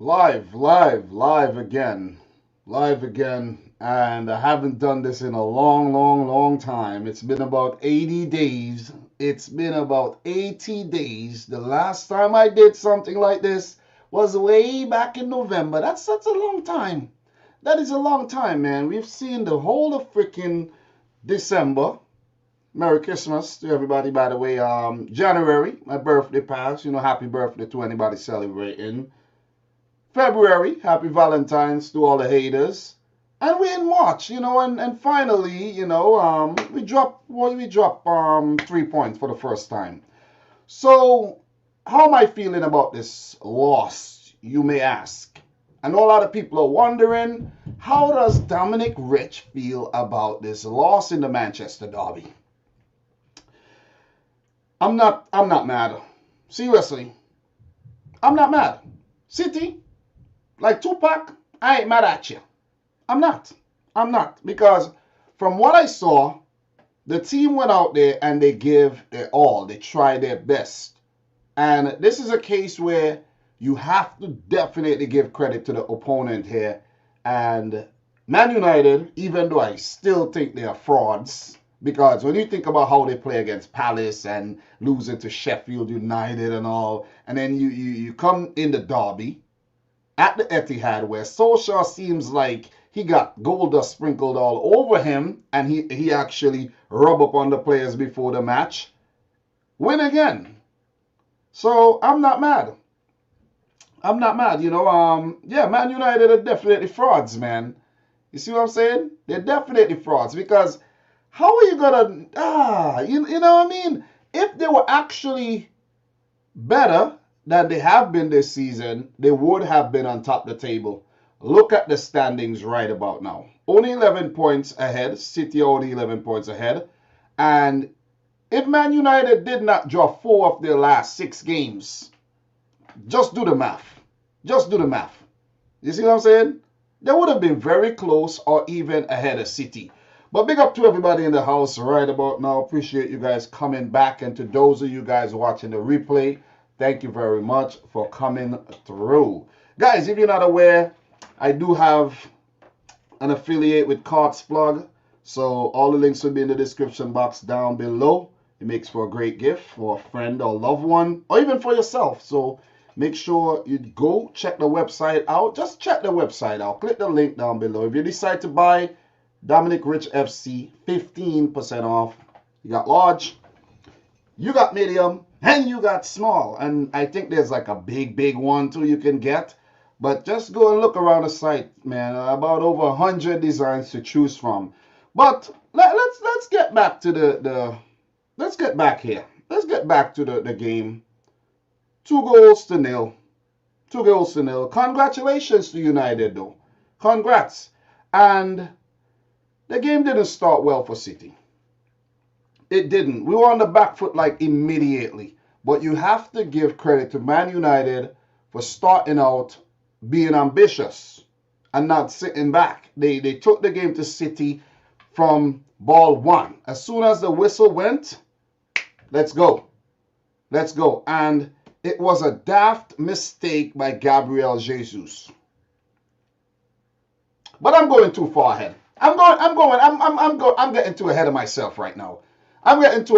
Live again. Live again. And I haven't done this in a long time. It's been about 80 days. It's been about 80 days. The last time I did something like this was way back in November. That's a long time. That is a long time, man. We've seen the whole of freaking December. Merry Christmas to everybody, by the way. January, my birthday passed. Happy birthday to anybody celebrating. February, happy Valentine's to all the haters. And we're in March, and finally, we drop 3 points for the first time. So how am I feeling about this loss, you may ask? I know a lot of people are wondering, how does Dominic Rich feel about this loss in the Manchester Derby? I'm not mad. Seriously, I'm not mad. City, like Tupac, I ain't mad at you. I'm not. I'm not. Because from what I saw, the team went out there and they give their all. They try their best. And this is a case where you have to definitely give credit to the opponent here. And Man United, even though I still think they are frauds, because when you think about how they play against Palace and losing to Sheffield United and all, and then you come in the derby at the Etihad where Solskjaer seems like he got gold dust sprinkled all over him and he actually rub up on the players before the match. Win again. So I'm not mad. I'm not mad. Yeah, Man United are definitely frauds, man. You see what I'm saying? They're definitely frauds because how are you gonna you know what I mean? If they were actually better than they have been this season, they would have been on top of the table. Look at the standings right about now. Only 11 points ahead. City only 11 points ahead. And if Man United did not draw 4 of their last 6 games, just do the math. Just do the math. You see what I'm saying? They would have been very close or even ahead of City. But big up to everybody in the house right about now. Appreciate you guys coming back. And to those of you guys watching the replay, thank you very much for coming through. Guys, if you're not aware, I do have an affiliate with Cards Plug. So all the links will be in the description box down below. It makes for a great gift for a friend or loved one or even for yourself. So make sure you go check the website out. Just check the website out. Click the link down below. If you decide to buy Dominic Rich FC, 15% off. You got large, you got medium, and you got small. And I think there's like a big one too you can get. But just go and look around the site, man. About over 100 designs to choose from. But let's get back to let's get back here. Let's get back to the game. 2-0. 2-0. Congratulations to United though. Congrats. And the game didn't start well for City. It didn't. We were on the back foot like immediately. But you have to give credit to Man United for starting out being ambitious and not sitting back. They took the game to City from ball 1. As soon as the whistle went, let's go. Let's go. And it was a daft mistake by Gabriel Jesus. But I'm going too far ahead. I'm getting too ahead of myself right now. I'm not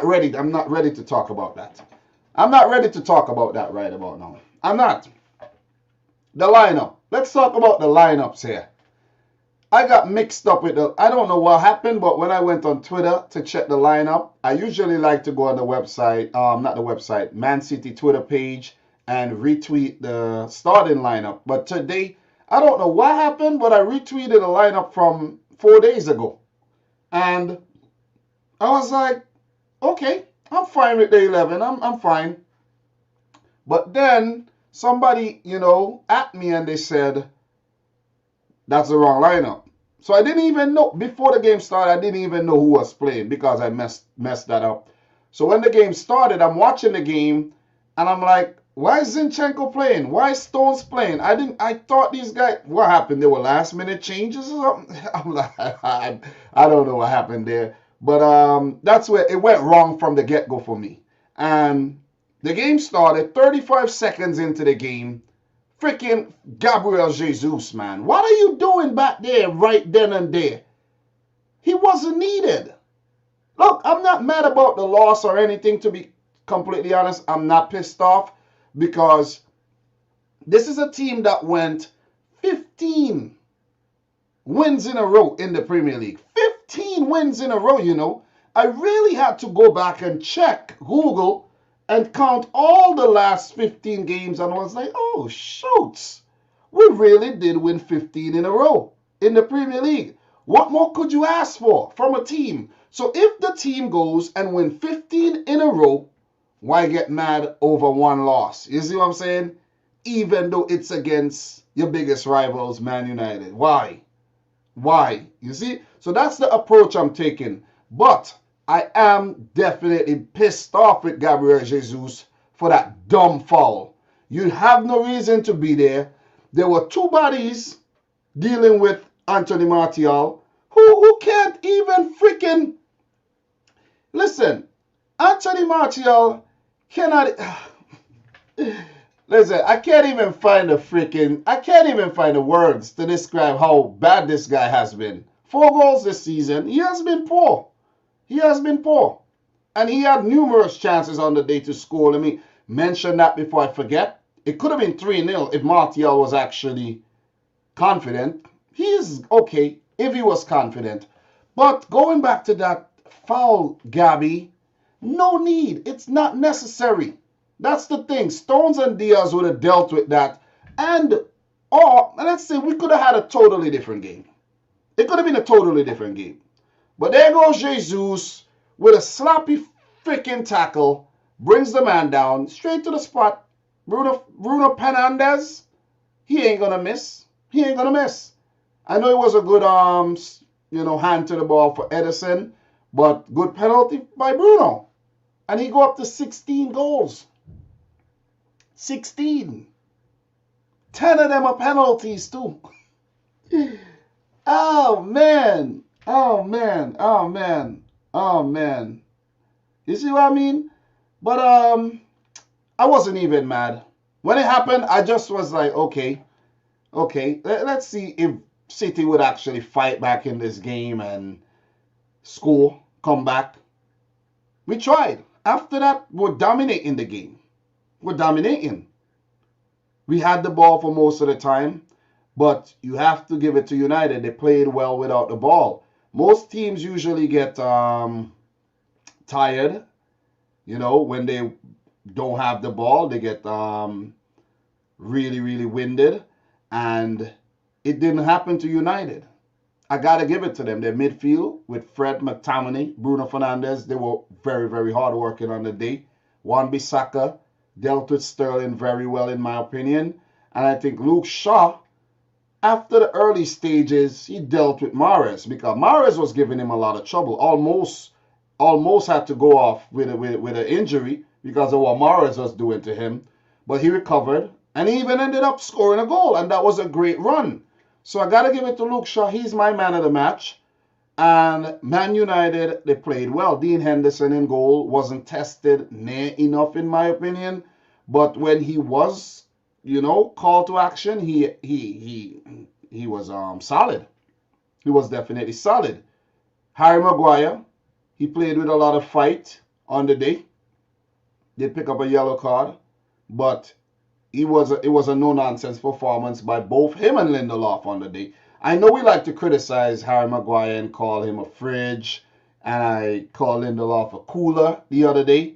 ready. I'm not ready to talk about that. I'm not ready to talk about that right about now. I'm not. The lineup. Let's talk about the lineups here. I got mixed up with I don't know what happened, but when I went on Twitter to check the lineup, I usually like to go on the website, not the website, Man City Twitter page and retweet the starting lineup. But today, I don't know what happened, but I retweeted a lineup from 4 days ago. And I was like, okay, I'm fine with the 11. I'm fine. But then somebody, at me and they said, that's the wrong lineup. So I didn't even know, before the game started, I didn't even know who was playing because I messed that up. So when the game started, I'm watching the game and I'm like, why is Zinchenko playing? Why is Stones playing? I thought these guys, what happened? They were last minute changes or something? I'm like, I don't know what happened there. But that's where it went wrong from the get-go for me. And The game started 35 seconds into the game. Freaking Gabriel Jesus, man. What are you doing back there right then and there? He wasn't needed. Look, I'm not mad about the loss or anything, to be completely honest. I'm not pissed off because this is a team that went 15 wins in a row in the Premier League. 15 wins in a row, you know. I really had to go back and check Google and count all the last 15 games, and I was like, oh, shoots. We really did win 15 in a row in the Premier League. What more could you ask for from a team? So if the team goes and win 15 in a row, why get mad over one loss? You see what I'm saying? Even though it's against your biggest rivals, Man United. Why? Why? You see? So that's the approach I'm taking. But I am definitely pissed off with Gabriel Jesus for that dumb foul. You have no reason to be there. There were two bodies dealing with Anthony Martial who can't even freaking... Listen, Anthony Martial cannot... Listen, I can't even find the words to describe how bad this guy has been. 4 goals this season. He has been poor. He has been poor. And he had numerous chances on the day to score. Let me mention that before I forget. It could have been 3-0 if Martial was actually confident. He is okay if he was confident. But going back to that foul, Gabby, no need. It's not necessary. That's the thing. Stones and Diaz would have dealt with that. Or let's say we could have had a totally different game. It could have been a totally different game. But there goes Jesus with a sloppy freaking tackle. Brings the man down straight to the spot. Bruno Fernandes, he ain't going to miss. He ain't going to miss. I know it was a good hand to the ball for Edison. But good penalty by Bruno. And he go up to 16 goals. 16. 10 of them are penalties too. Oh, man. Oh, man. Oh, man. Oh, man. You see what I mean? But I wasn't even mad. When it happened, I just was like, okay. Let's see if City would actually fight back in this game and score, come back. We tried. After that, we're dominating the game. We're dominating. We had the ball for most of the time, but you have to give it to United. They played well without the ball. Most teams usually get tired, when they don't have the ball. They get really, really winded, and it didn't happen to United. I got to give it to them. Their midfield with Fred McTominay, Bruno Fernandes, they were very, very hard working on the day. Wan-Bissaka dealt with Sterling very well, in my opinion. And I think Luke Shaw, after the early stages, he dealt with Mahrez because Mahrez was giving him a lot of trouble. Almost had to go off with an injury because of what Mahrez was doing to him. But he recovered and he even ended up scoring a goal. And that was a great run. So I got to give it to Luke Shaw. He's my man of the match. And Man United, they played well. Dean Henderson in goal wasn't tested near enough, in my opinion. But when he was, called to action, he was solid. He was definitely solid. Harry Maguire, he played with a lot of fight on the day. Did pick up a yellow card, but it was a no-nonsense performance by both him and Lindelof on the day. I know we like to criticize Harry Maguire and call him a fridge, and I called Lindelof a cooler the other day.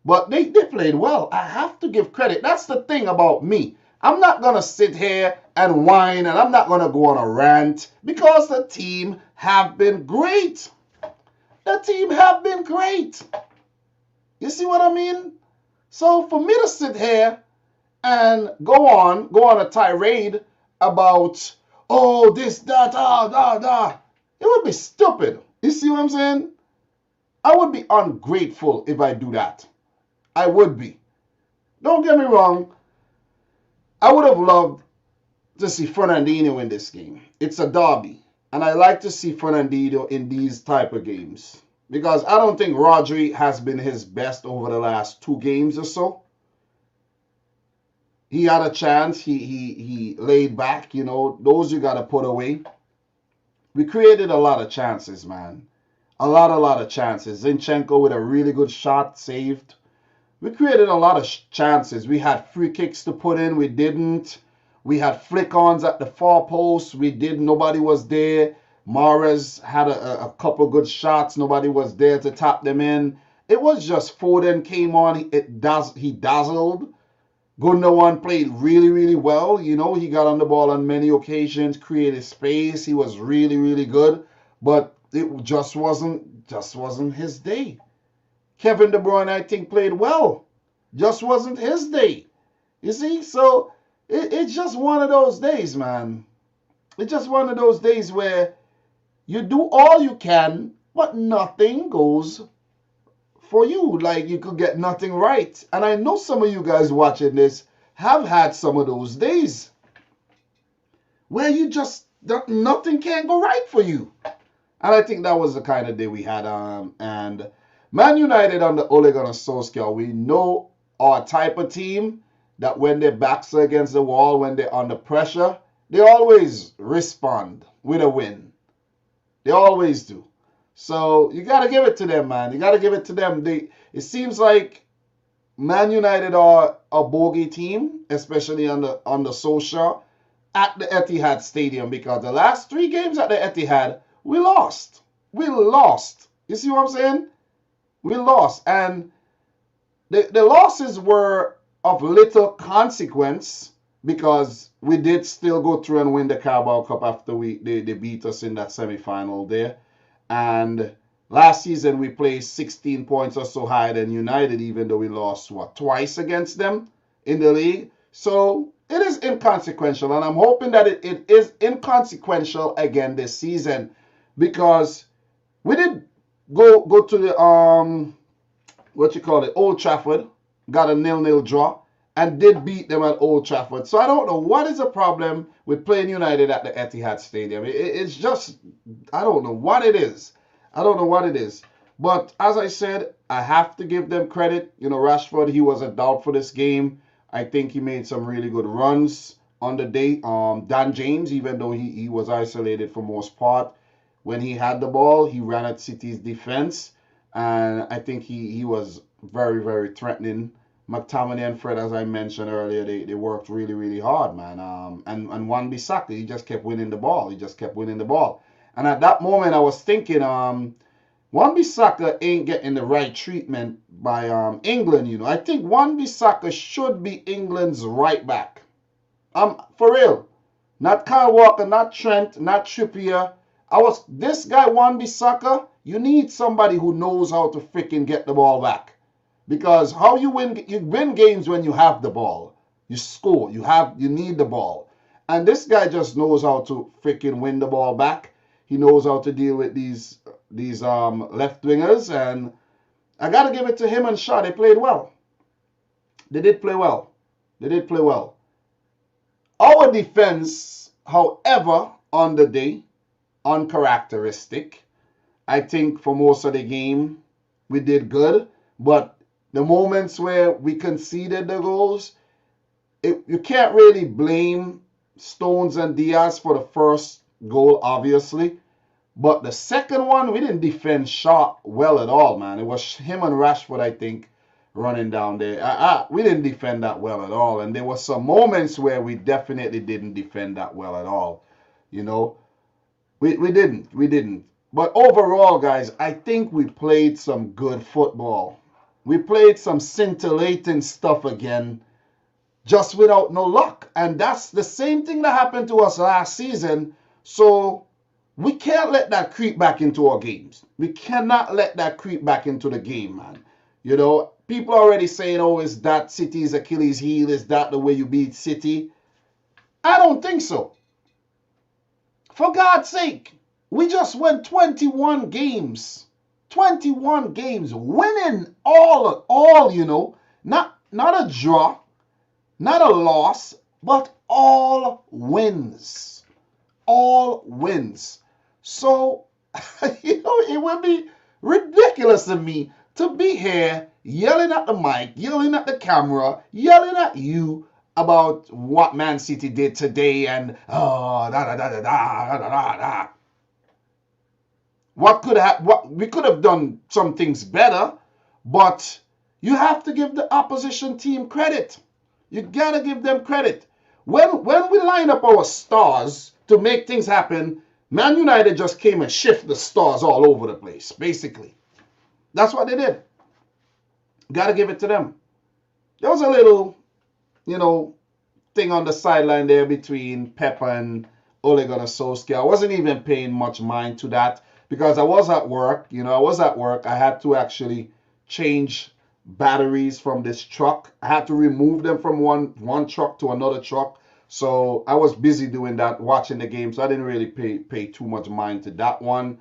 But they played well. I have to give credit. That's the thing about me. I'm not going to sit here and whine, and I'm not going to go on a rant because the team have been great. The team have been great. You see what I mean? So for me to sit here and go on a tirade about, this, that, it would be stupid. You see what I'm saying? I would be ungrateful if I do that. I would be. Don't get me wrong. I would have loved to see Fernandinho in this game. It's a derby. And I like to see Fernandinho in these type of games. because I don't think Rodri has been his best over the last 2 games or so. He had a chance. He laid back. Those you got to put away. We created a lot of chances, man. A lot of chances. Zinchenko with a really good shot saved. We created a lot of chances. We had free kicks to put in. We didn't. We had flick-ons at the far post. We didn't. Nobody was there. Mahrez had a couple good shots. Nobody was there to tap them in. It was just Foden came on. He dazzled. Gundogan played really, really well. He got on the ball on many occasions, created space. He was really, really good. But it just wasn't his day. Kevin De Bruyne, I think, played well. Just wasn't his day. You see? So it's just one of those days, man. It's just one of those days where you do all you can, but nothing goes for you. Like, you could get nothing right. And I know some of you guys watching this have had some of those days where nothing can go right for you. And I think that was the kind of day we had. And Man United under Ole Gunnar Solskjaer, we know our type of team that when their backs are against the wall, when they're under pressure, they always respond with a win. They always do. So you got to give it to them, man. You got to give it to them. It seems like Man United are a bogey team, especially under Solskjaer, at the Etihad Stadium, because the last 3 games at the Etihad, we lost. We lost. You see what I'm saying? We lost. And the losses were of little consequence because we did still go through and win the Carabao Cup after they beat us in that semi-final there. And last season we placed 16 points or so higher than United, even though we lost, twice against them in the league. So it is inconsequential, and I'm hoping that it is inconsequential again this season, because we did go to the Old Trafford, got a 0-0 draw, and did beat them at Old Trafford. So I don't know what is the problem with playing United at the Etihad Stadium. It's just, I don't know what it is. I don't know what it is. But as I said, I have to give them credit. Rashford, he was a doubt for this game. I think he made some really good runs on the day. Dan James, even though he was isolated for most part, when he had the ball, he ran at City's defense. And I think he was very, very threatening. McTominay and Fred, as I mentioned earlier, they worked really, really hard, man. And Wan-Bissaka, he just kept winning the ball. He just kept winning the ball. And at that moment, I was thinking, Wan-Bissaka ain't getting the right treatment by England. I think Wan-Bissaka should be England's right back. For real. Not Kyle Walker, not Trent, not Trippier. This guy Wan-Bissaka, you need somebody who knows how to freaking get the ball back. Because how you win games when you have the ball. You score. You need the ball. And this guy just knows how to freaking win the ball back. He knows how to deal with these left wingers, and I gotta give it to him and Shaw. They played well. They did play well. They did play well. Our defense, however, on the day, uncharacteristic. I think for most of the game we did good, but the moments where we conceded the goals, you can't really blame Stones and Diaz for the first goal, obviously. But the second one, we didn't defend Shaw well at all, man. It was him and Rashford, I think, running down there. We didn't defend that well at all. And there were some moments where we definitely didn't defend that well at all. We didn't. But overall, guys, I think we played some good football. We played some scintillating stuff again, just without no luck. And that's the same thing that happened to us last season. So we can't let that creep back into our games. We cannot let that creep back into the game, man. People are already saying, oh, is that City's Achilles heel? Is that the way you beat City? I don't think so. For God's sake, we just went 21 games. 21 games, winning all, not a draw, not a loss, but all wins. All wins. So, it would be ridiculous to me to be here yelling at the mic, yelling at the camera, yelling at you about what Man City did today and oh da da da da da da da da. What we could have done some things better, but you have to give the opposition team credit. You gotta give them credit. When we line up our stars to make things happen, Man United just came and shift the stars all over the place, basically. That's what they did. Gotta give it to them. There was a little, thing on the sideline there between Pep and Ole Gunnar Solskjaer. I wasn't even paying much mind to that because I was at work. I had to actually change batteries from this truck. I had to remove them from one truck to another truck. So I was busy doing that, watching the game. So I didn't really pay too much mind to that one.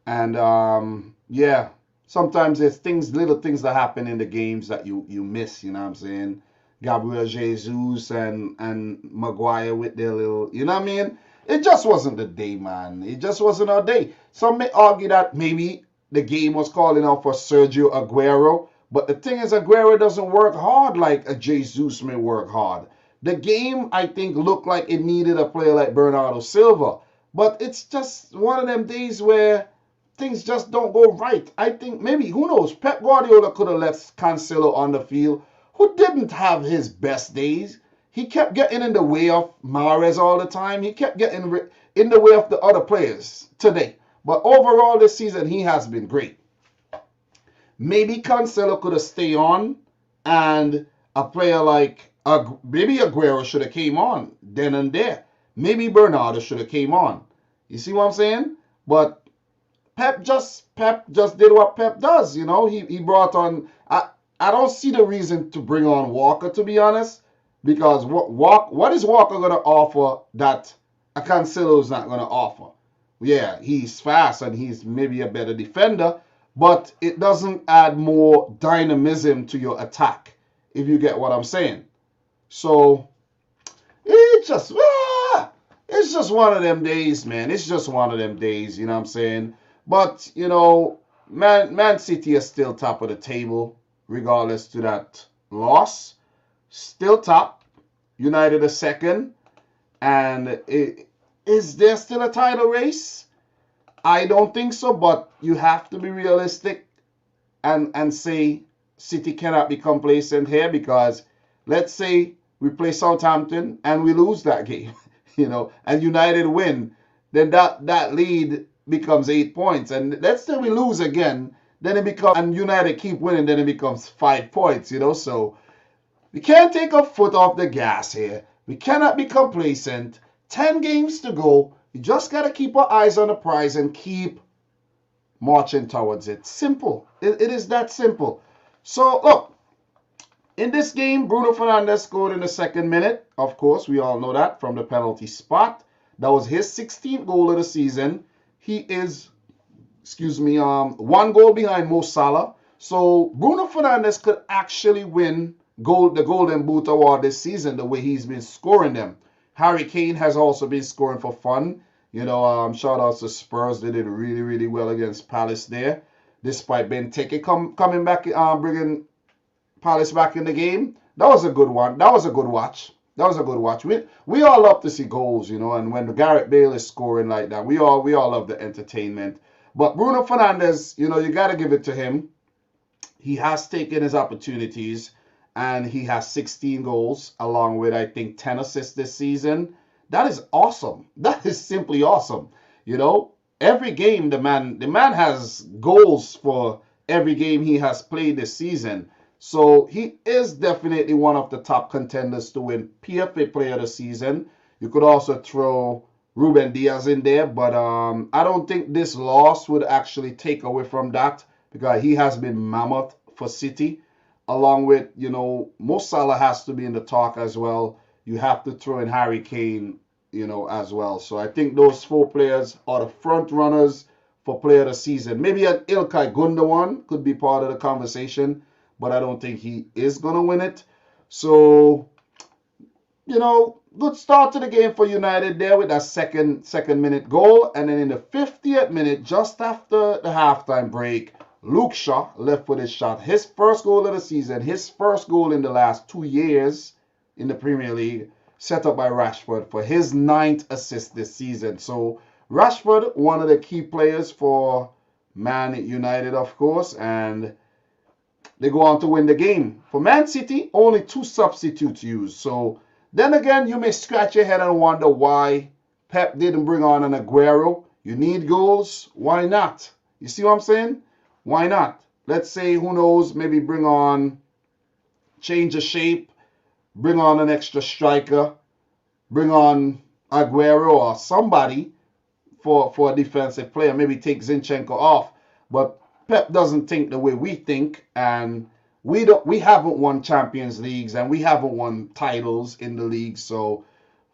And yeah, sometimes there's little things that happen in the games that you miss. You know what I'm saying? Gabriel Jesus and Maguire with their little, you know what I mean? It just wasn't the day, man. It just wasn't our day. Some may argue that maybe the game was calling out for Sergio Aguero. But the thing is, Aguero doesn't work hard like a Jesus may work hard. The game, I think, looked like it needed a player like Bernardo Silva. But it's just one of them days where things just don't go right. I think maybe, who knows, Pep Guardiola could have left Cancelo on the field, who didn't have his best days. He kept getting in the way of Mahrez all the time. He kept getting in the way of the other players today. But overall this season, he has been great. Maybe Cancelo could have stayed on, and a player like maybe Aguero should have came on then and there. Maybe Bernardo should have came on. You see what I'm saying? But Pep just did what Pep does. He brought on. I don't see the reason to bring on Walker, to be honest, because what is Walker going to offer that a Cancelo is not going to offer? Yeah, he's fast and he's maybe a better defender, but it doesn't add more dynamism to your attack, if you get what I'm saying. So it's just one of them days, man. It's just one of them days, you know what I'm saying? But, Man City is still top of the table, regardless to that loss. Still top. United is second. And is there still a title race? I don't think so, but you have to be realistic and say City cannot be complacent here, because let's say we play Southampton and we lose that game, and United win, then that lead becomes 8 points. And let's say we lose again, then it becomes, and United keep winning, then it becomes 5 points, So we can't take our foot off the gas here. We cannot be complacent. 10 games to go. You just got to keep our eyes on the prize and keep marching towards it. Simple. It is that simple. So, look, in this game, Bruno Fernandes scored in the second minute. Of course, we all know that from the penalty spot. That was his 16th goal of the season. He is, one goal behind Mo Salah. So, Bruno Fernandes could actually win the Golden Boot Award this season the way he's been scoring them. Harry Kane has also been scoring for fun. Shout out to Spurs. They did really, really well against Palace there. Despite Benteke coming back, bringing Palace back in the game. That was a good one. That was a good watch. We all love to see goals, and when Gareth Bale is scoring like that, we all love the entertainment. But Bruno Fernandes, you got to give it to him. He has taken his opportunities, and he has 16 goals, along with, I think, 10 assists this season. That is awesome. That is simply awesome. Every game, the man has goals for every game he has played this season. So he is definitely one of the top contenders to win PFA Player of the Season. You could also throw Ruben Diaz in there, but I don't think this loss would actually take away from that, because he has been mammoth for City. Along with, Mo Salah has to be in the talk as well. You have to throw in Harry Kane, as well. So I think those 4 players are the front runners for Player of the Season. Maybe an Ilkay Gundogan could be part of the conversation, but I don't think he is going to win it. So, good start to the game for United there with that second minute goal. And then in the 50th minute, just after the halftime break, Luke Shaw, left-footed shot. His first goal of the season, his first goal in the last 2 years in the Premier League, set up by Rashford for his 9th assist this season. So Rashford, one of the key players for Man United, of course, and they go on to win the game. For Man City, only 2 substitutes used. So then again, you may scratch your head and wonder why Pep didn't bring on an Aguero. You need goals. Why not? You see what I'm saying? Why not? Let's say, who knows, maybe bring on, change the shape, bring on an extra striker, bring on Aguero or somebody for a defensive player. Maybe take Zinchenko off. But Pep doesn't think the way we think, and we haven't won Champions Leagues and we haven't won titles in the league, so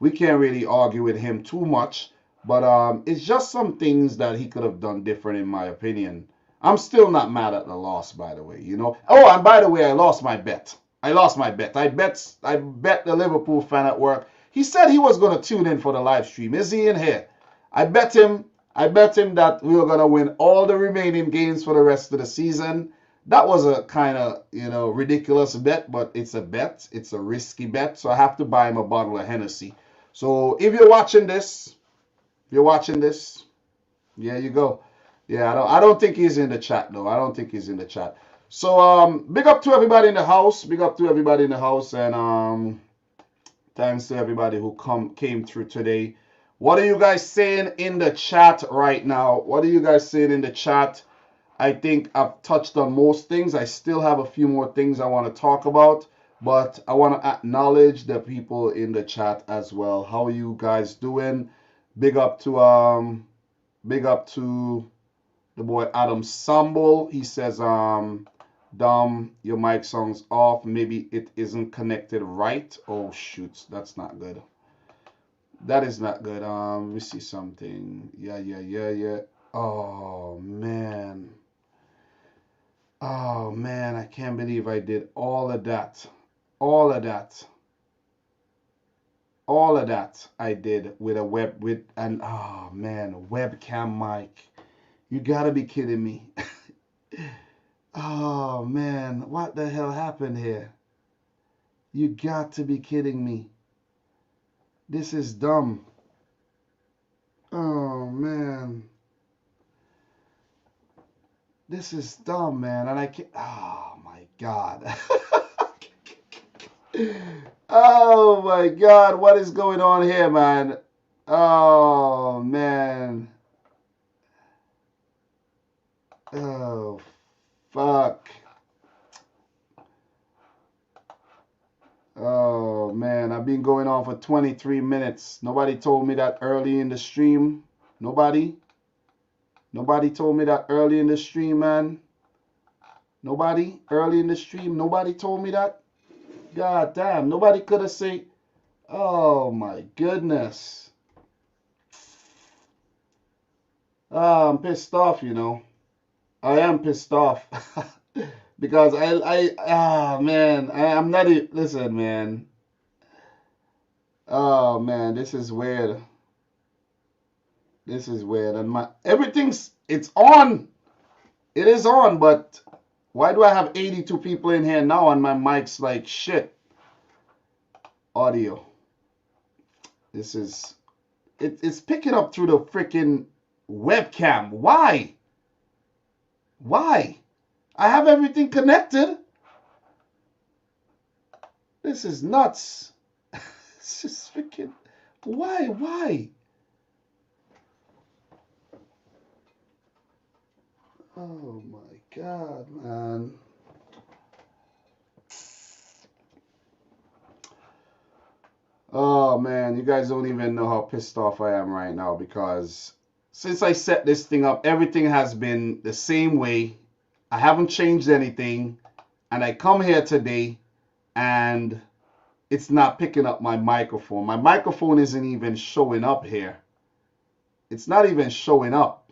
we can't really argue with him too much. But it's just some things that he could have done different, in my opinion. I'm still not mad at the loss, by the way, you know. Oh, and by the way, I lost my bet. I bet the Liverpool fan at work. He said he was going to tune in for the live stream. Is he in here? I bet him that we were going to win all the remaining games for the rest of the season. That was a kind of, ridiculous bet, but it's a bet. It's a risky bet, so I have to buy him a bottle of Hennessy. So if you're watching this, yeah, you go. Yeah, I don't think he's in the chat, though. I don't think he's in the chat. So big up to everybody in the house. And thanks to everybody who came through today. What are you guys saying in the chat right now? I think I've touched on most things. I still have a few more things I want to talk about, but I want to acknowledge the people in the chat as well. How are you guys doing? Big up to the boy Adam Sambol. He says, Dom, your mic song's off. Maybe it isn't connected right. Oh shoot, that's not good. That is not good. Let me see something. Yeah. Oh man, I can't believe I did all of that I did with a webcam mic. You gotta be kidding me. Oh man, what the hell happened here? You got to be kidding me. This is dumb. Oh man. This is dumb, man. And I can't. Oh my God. Oh my God. What is going on here, man? Oh man. Oh fuck. Oh man, I've been going on for 23 minutes. Nobody told me that early in the stream. Nobody told me that early in the stream, man. Nobody told me that. God damn, nobody could have said. Oh my goodness. Oh, I'm pissed off, I am pissed off. Because I'm not even, listen, man. Oh man, this is weird. And it's on. It is on, but why do I have 82 people in here now and my mic's like shit? Audio. It's picking up through the freaking webcam. Why? I have everything connected. This is nuts. It's just freaking. Why? Oh my God, man. Oh man, you guys don't even know how pissed off I am right now, because since I set this thing up, everything has been the same way. I haven't changed anything, and I come here today and it's not picking up my microphone. My microphone isn't even showing up here. It's not even showing up.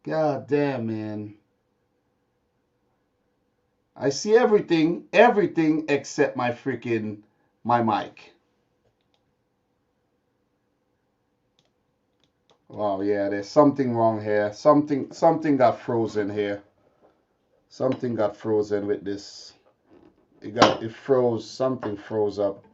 God damn, man. I see everything except my mic. Oh yeah, there's something wrong here. Something got frozen here. Something got frozen with this. It froze. Something froze up.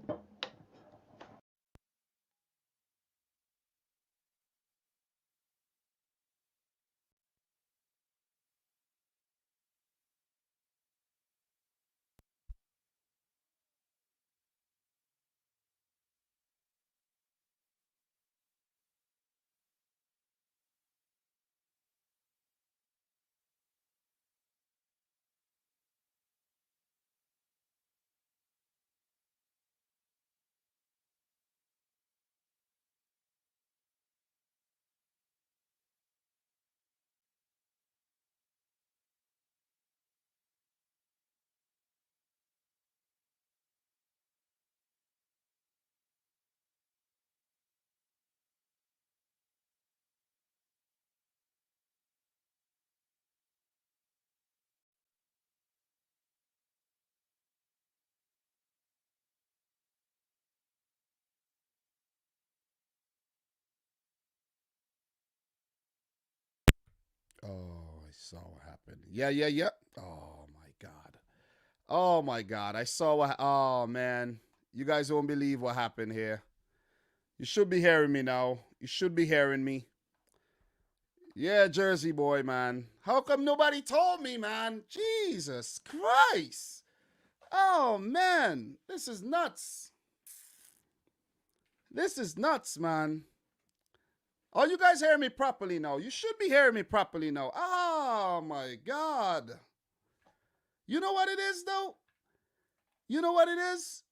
Oh, I saw what happened. Yeah, yeah, yeah. Oh my god. Oh my god. I saw what. Oh man, you guys won't believe what happened here. You should be hearing me now. You should be hearing me. Yeah, Jersey boy, man. How come nobody told me, man? Jesus Christ. Oh man, this is nuts. This is nuts, man. Oh, you guys hear me properly now? You should be hearing me properly now. Oh my God. You know what it is though? You know what it is?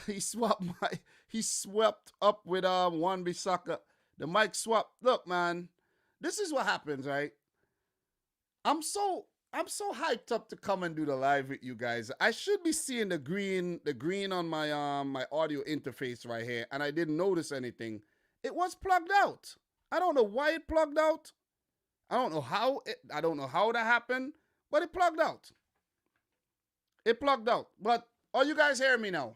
he swapped my he swept up with one Bisaka. The mic swap. Look, man, this is what happens, right? I'm so I'm so hyped up to come and do the live with you guys. I should be seeing the green on my audio interface right here, and I didn't notice anything. It was plugged out. I don't know why it plugged out. I don't know how that happened, but it plugged out. It plugged out. But are you guys hearing me now?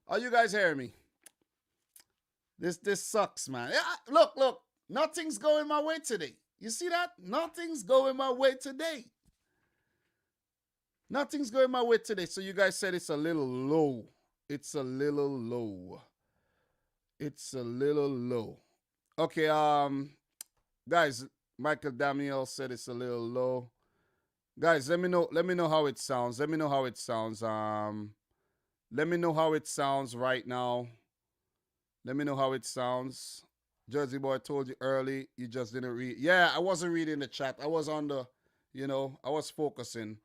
Are you guys hearing me? This sucks, man. Yeah, look. Nothing's going my way today. You see that? Nothing's going my way today. Nothing's going my way today. So you guys said it's a little low. It's a little low. It's a little low. Okay, guys, Michael Daniel said it's a little low. Guys, let me know how it sounds. Let me know how it sounds. Let me know how it sounds right now. Let me know how it sounds. Jersey boy told you early, you just didn't read. Yeah, I wasn't reading the chat. I was on the, I was focusing.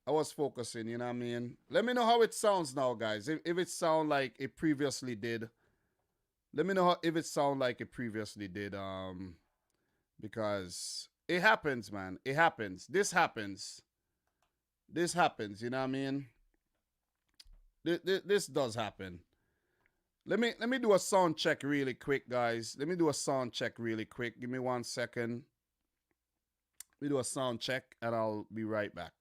I was focusing, you know what I mean? Let me know how it sounds now, guys. If it sound like it previously did. Let me know if it sound like it previously did. Because it happens, man. It happens. This happens. This happens, you know what I mean? This does happen. Let me do a sound check really quick, guys. Let me do a sound check really quick. Give me 1 second. Let me do a sound check and I'll be right back.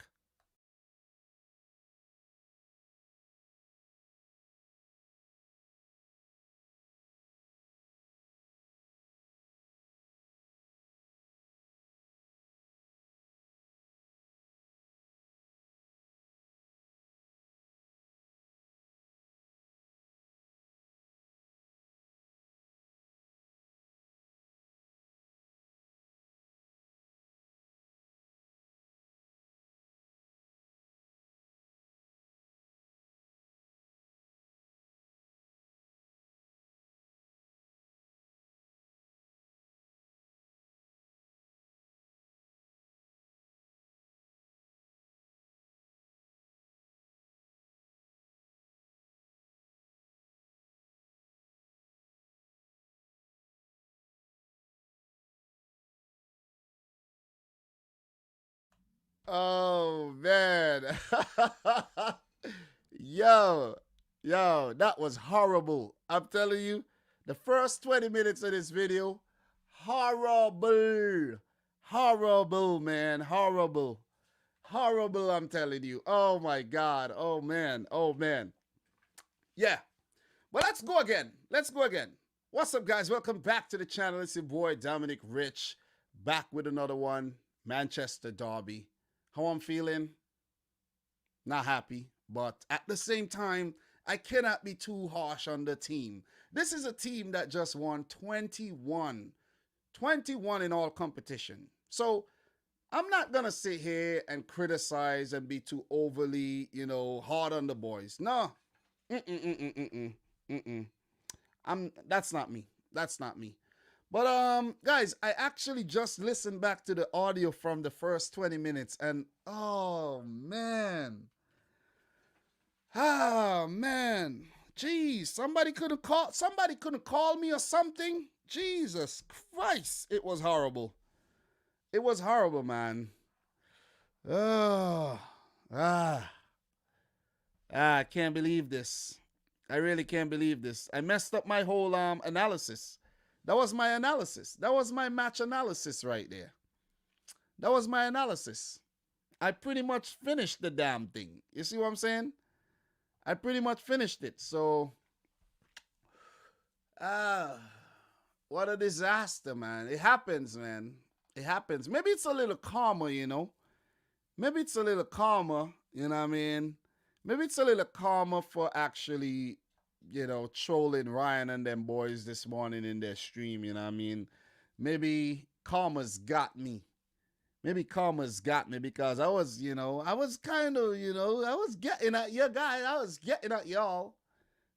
Oh man. yo, that was horrible. I'm telling you, the first 20 minutes of this video, horrible. Horrible, man. Horrible. Horrible, I'm telling you. Oh my God. Oh man. Oh man. Yeah. Well, let's go again. Let's go again. What's up, guys? Welcome back to the channel. It's your boy Dominic Rich, back with another one. Manchester Derby. How I'm feeling? Not happy, but at the same time, I cannot be too harsh on the team. This is a team that just won 21 in all competition. So I'm not gonna sit here and criticize and be too overly, hard on the boys. No, mm-mm. That's not me. That's not me. But guys, I actually just listened back to the audio from the first 20 minutes and oh man. Ah man. Jeez, somebody couldn't call me or something. Jesus Christ. It was horrible. It was horrible, man. Oh. Ah. I can't believe this. I really can't believe this. I messed up my whole analysis. That was my analysis. That was my match analysis right there. That was my analysis. I pretty much finished the damn thing. You see what I'm saying? I pretty much finished it. So, what a disaster, man. It happens, man. It happens. Maybe it's a little calmer, Maybe it's a little calmer, you know what I mean? Maybe it's a little calmer for actually, trolling Ryan and them boys this morning in their stream, you know what I mean? Maybe karma's got me. Maybe karma's got me because I was, I was kind of, I was getting at you guys. I was getting at y'all.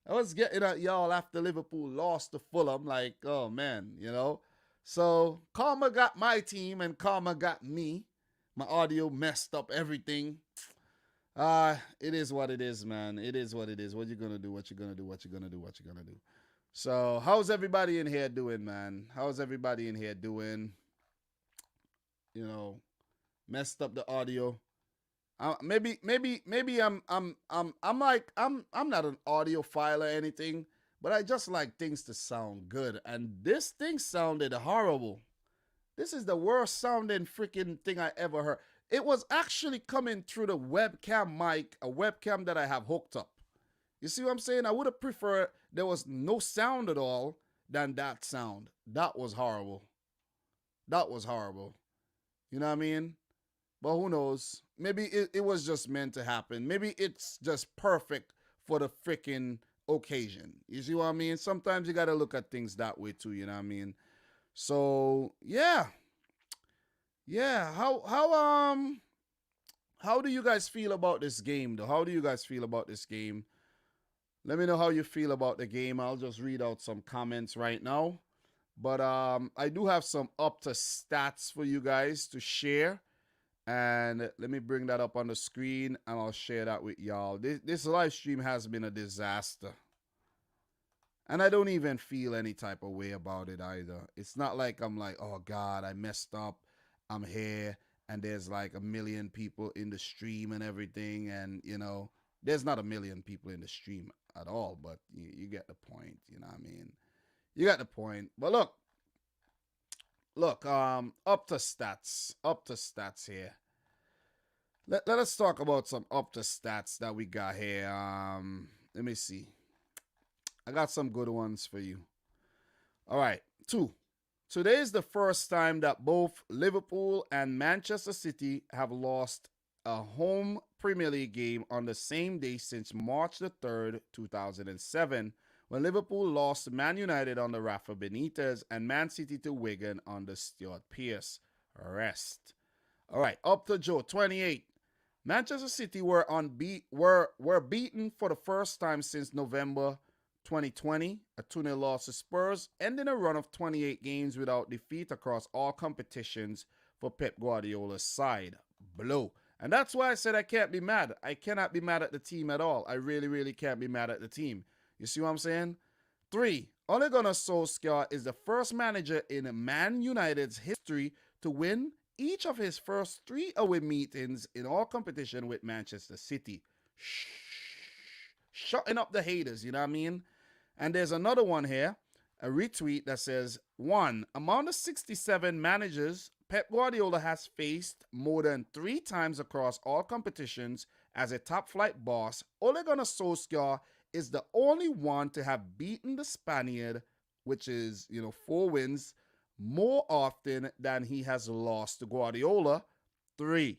I was getting at y'all after Liverpool lost to Fulham. Like, oh, man, So karma got my team and karma got me. My audio messed up everything. It is what it is, man. It is what it is. What you gonna do? What you gonna do? What you gonna do? What you gonna do? So, how's everybody in here doing, man? How's everybody in here doing? Messed up the audio. Maybe I'm like I'm not an audiophile or anything, but I just like things to sound good, and this thing sounded horrible. This is the worst sounding freaking thing I ever heard. It was actually coming through the webcam mic, a webcam that I have hooked up. You see what I'm saying? I would have preferred there was no sound at all than that sound. That was horrible. That was horrible. You know what I mean? But who knows? Maybe it was just meant to happen. Maybe it's just perfect for the freaking occasion. You see what I mean? Sometimes you got to look at things that way too, you know what I mean? So, yeah. Yeah, how do you guys feel about this game though? How do you guys feel about this game? Let me know how you feel about the game. I'll just read out some comments right now. But I do have some up to stats for you guys to share. And let me bring that up on the screen and I'll share that with y'all. This live stream has been a disaster. And I don't even feel any type of way about it either. It's not like I'm like, oh God, I messed up. I'm here and there's like 1 million people in the stream and everything. And, there's not 1 million people in the stream at all, but you get the point. You know what I mean? You got the point. But look, up to stats here. Let us talk about some up to stats that we got here. Let me see. I got some good ones for you. All right, 2. Today is the first time that both Liverpool and Manchester City have lost a home Premier League game on the same day since March the 3rd, 2007, when Liverpool lost to Man United under Rafa Benitez and Man City to Wigan under Stuart Pearce. Rest. All right, up to Joe, 28. Manchester City were beaten for the first time since November 2020, a 2-0 loss to Spurs, ending a run of 28 games without defeat across all competitions for Pep Guardiola's side. Blow. And that's why I said I can't be mad. I cannot be mad at the team at all. I really, really can't be mad at the team. You see what I'm saying? 3. Ole Gunnar Solskjaer is the first manager in Man United's history to win each of his first 3 away meetings in all competition with Manchester City. Shutting up the haters, you know what I mean? And there's another one here, a retweet that says, 1. Among the 67 managers Pep Guardiola has faced more than 3 times across all competitions as a top-flight boss, Ole Gunnar Solskjaer is the only one to have beaten the Spaniard which is, 4 wins more often than he has lost to Guardiola. 3.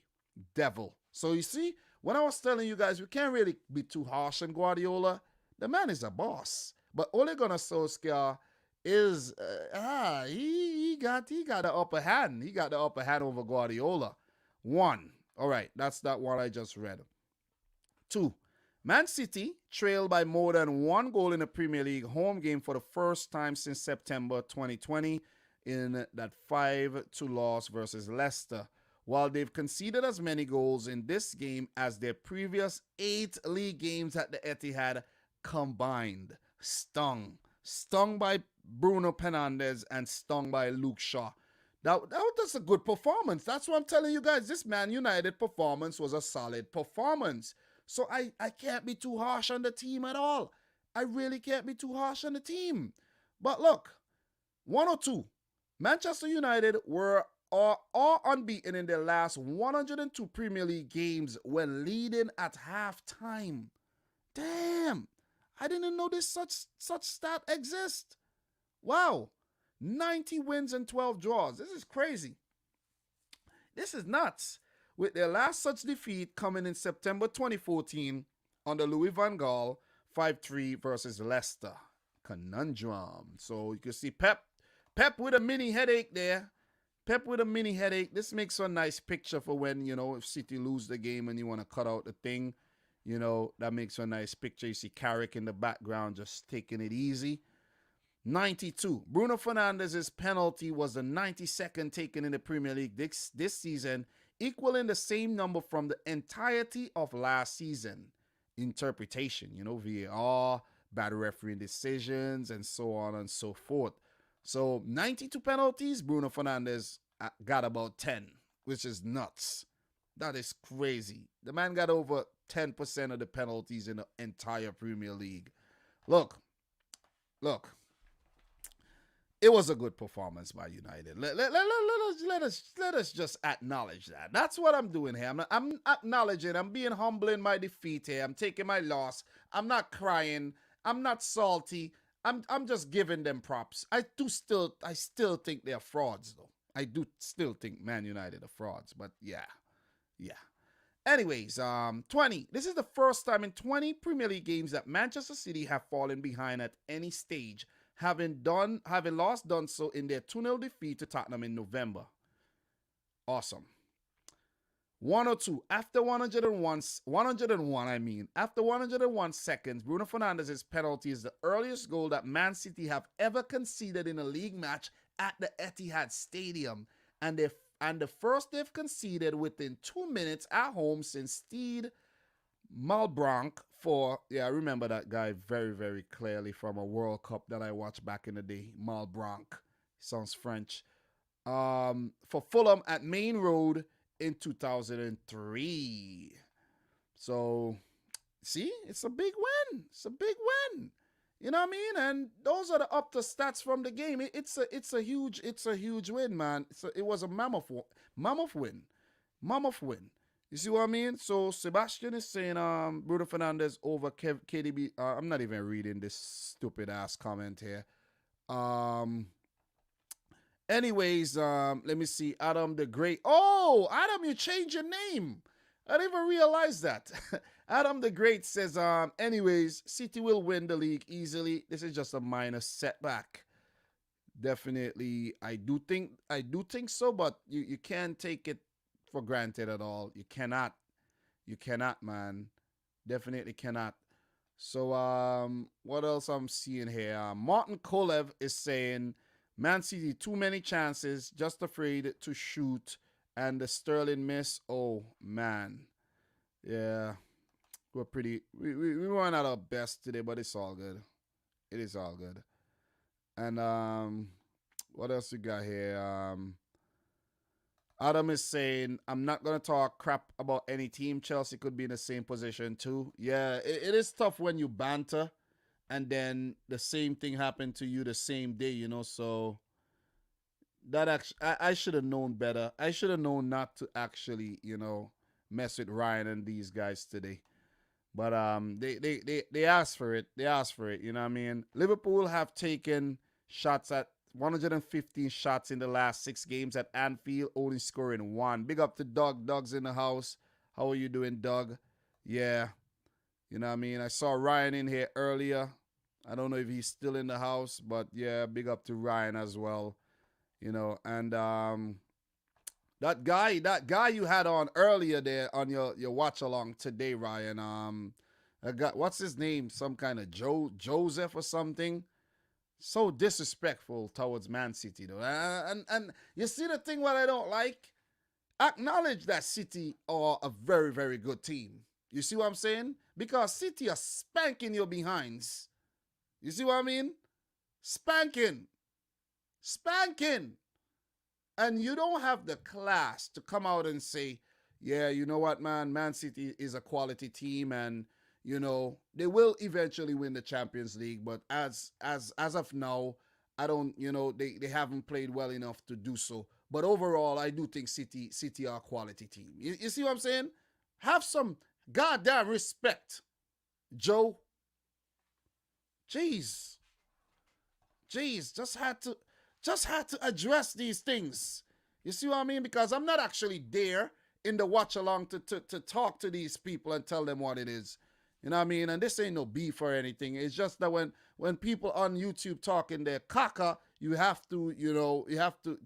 Devil. So you see, when I was telling you guys, we can't really be too harsh on Guardiola. The man is a boss. But Ole Gunnar Solskjaer is, he got the upper hand. He got the upper hand over Guardiola. 1. All right, that's that one I just read. 2. Man City trailed by more than 1 goal in a Premier League home game for the first time since September 2020 in that 5-2 loss versus Leicester. While they've conceded as many goals in this game as their previous 8 league games at the Etihad combined. Stung by Bruno Fernandes and stung by Luke Shaw. That was a good performance. That's what I'm telling you guys. This Man United performance was a solid performance. So I can't be too harsh on the team at all. I really can't be too harsh on the team. But look, 102. Manchester United are unbeaten in their last 102 Premier League games when leading at halftime. Damn, I didn't know this such stat exists. Wow, 90 wins and 12 draws. This is crazy. This is nuts. With their last such defeat coming in September 2014 under Louis van Gaal, 5-3 versus Leicester. Conundrum. So you can see Pep with a mini headache there. Pep with a mini headache. This makes a nice picture for when, if City lose the game and you want to cut out the thing. That makes a nice picture. You see Carrick in the background just taking it easy. 92. Bruno Fernandes' penalty was the 92nd taken in the Premier League this season, equaling the same number from the entirety of last season. Interpretation, VAR, bad refereeing decisions, and so on and so forth. So 92 penalties, Bruno Fernandes got about 10, which is nuts. That is crazy. The man got over 10% of the penalties in the entire Premier League. Look. It was a good performance by United. Let us just acknowledge that. That's what I'm doing here. I'm acknowledging. I'm being humble in my defeat here. I'm taking my loss. I'm not crying. I'm not salty. I'm just giving them props. I still think they're frauds though. I do still think Man United are frauds. But yeah. Anyways, 20. This is the first time in 20 Premier League games that Manchester City have fallen behind at any stage, having done so in their 2-0 defeat to Tottenham in November. Awesome. 102. After 101 seconds, Bruno Fernandes' penalty is the earliest goal that Man City have ever conceded in a league match at the Etihad Stadium, and the first they've conceded within 2 minutes at home since Stade Malbranc I remember that guy very, very clearly from a World Cup that I watched back in the day. Malbranc. Sounds French. For Fulham at Main Road in 2003. So, see, it's a big win. You know what I mean? And those are the up to stats from the game. It's a huge win, man. It was a mammoth win. You see what I mean? So Sebastian is saying Bruno Fernandes over KDB. I'm not even reading this stupid ass comment here. Anyways, let me see. Adam the Great. Oh, Adam, you changed your name. I didn't even realize that. Adam the Great says, anyways, City will win the league easily. This is just a minor setback. Definitely, I do think so, but you can't take it for granted at all. You cannot, man. Definitely cannot. So, what else I'm seeing here? Martin Kolev is saying, Man City, too many chances, just afraid to shoot, and the Sterling miss. Oh, man. Yeah. We weren't at our best today, but it's all good. It is all good. And, what else we got here? Adam is saying, I'm not going to talk crap about any team. Chelsea could be in the same position too. Yeah, it is tough when you banter and then the same thing happened to you the same day, so that actually, I should have known better. I should have known not to actually, mess with Ryan and these guys today. But they asked for it. You know what I mean? Liverpool have taken shots at 115 shots in the last 6 games at Anfield, only scoring one. Big up to Doug. Doug's in the house. How are you doing, Doug? Yeah, you know what I mean? I saw Ryan in here earlier. I don't know if he's still in the house, but yeah, big up to Ryan as well. And that guy you had on earlier there on your watch along today, Ryan. I got what's his name? Some kind of Joseph or something. So disrespectful towards Man City though. And you see the thing what I don't like? Acknowledge that City are a very, very good team. You see what I'm saying? Because City are spanking your behinds. You see what I mean? Spanking. Spanking. And you don't have the class to come out and say, yeah, you know what, man? Man City is a quality team and, they will eventually win the Champions League. But as of now, I don't, they haven't played well enough to do so. But overall, I do think City are a quality team. You see what I'm saying? Have some goddamn respect, Joe. Jeez, just had to address these things. You see what I mean? Because I'm not actually there in the watch along to talk to these people and tell them what it is. You know what I mean? And this ain't no beef or anything. It's just that when people on YouTube talking their caca, you have to,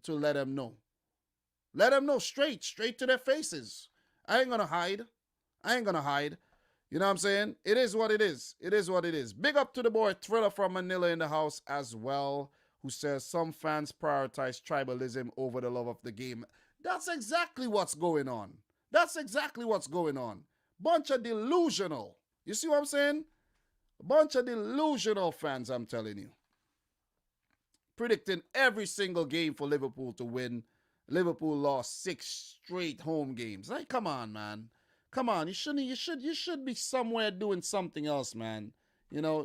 to let them know. Let them know straight to their faces. I ain't gonna hide. You know what I'm saying? It is what it is. It is what it is. Big up to the boy Thriller from Manila in the house as well, who says some fans prioritize tribalism over the love of the game. That's exactly what's going on. Bunch of delusional. You see what I'm saying? A bunch of delusional fans, I'm telling you. Predicting every single game for Liverpool to win. Liverpool lost 6 straight home games. Like, come on, man. Come on. You should be somewhere doing something else, man.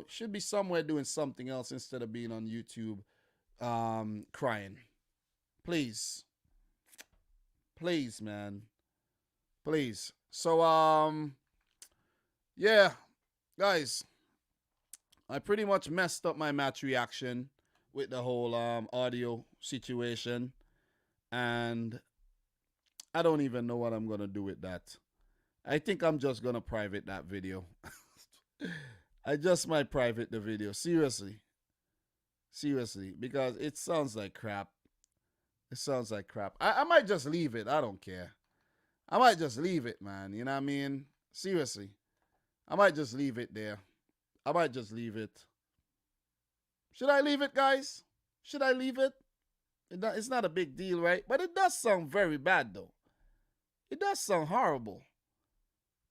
Should be somewhere doing something else instead of being on YouTube crying. Please, man. Please. So, yeah, guys, I pretty much messed up my match reaction with the whole audio situation, and I don't even know what I'm gonna do with that. I think I'm just gonna private that video. I just might private the video. Seriously, because it sounds like crap. I might just leave it. I don't care. I might just leave it, man. You know what I mean? Seriously. I might just leave it there. I might just leave it. Should I leave it, guys? Should I leave it? It's not a big deal, right? But it does sound very bad, though. It does sound horrible.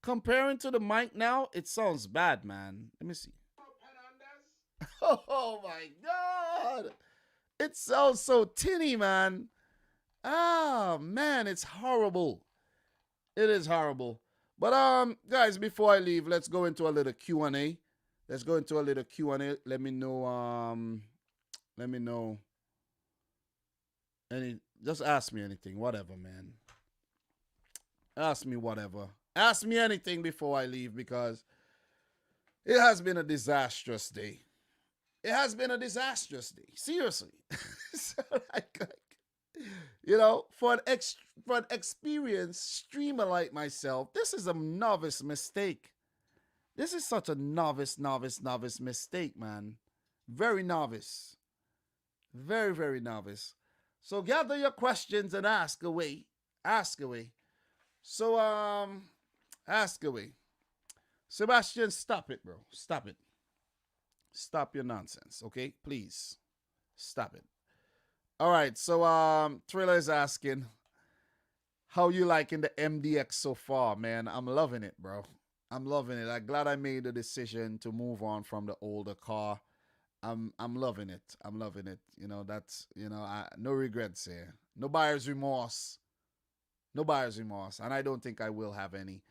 Comparing to the mic now, it sounds bad, man. Let me see. Oh, my God. It sounds so tinny, man. Ah, man, it's horrible. It is horrible. But guys, before I leave, let's go into a little Q&A. Let me know just ask me anything, whatever, man. Ask me whatever. Ask me anything before I leave because it has been a disastrous day. Seriously. So, for an experienced streamer like myself, this is a novice mistake. This is such a novice mistake, man. Very novice. Very, very novice. So gather your questions and ask away. So, ask away. Sebastian, stop it, bro. Stop it. Stop your nonsense, okay? Please. Stop it. All right, so Thriller is asking, how you liking the MDX so far, man? I'm loving it, bro. I'm loving it. I'm glad I made the decision to move on from the older car. I'm loving it. That's no regrets here. No buyer's remorse. And I don't think I will have any.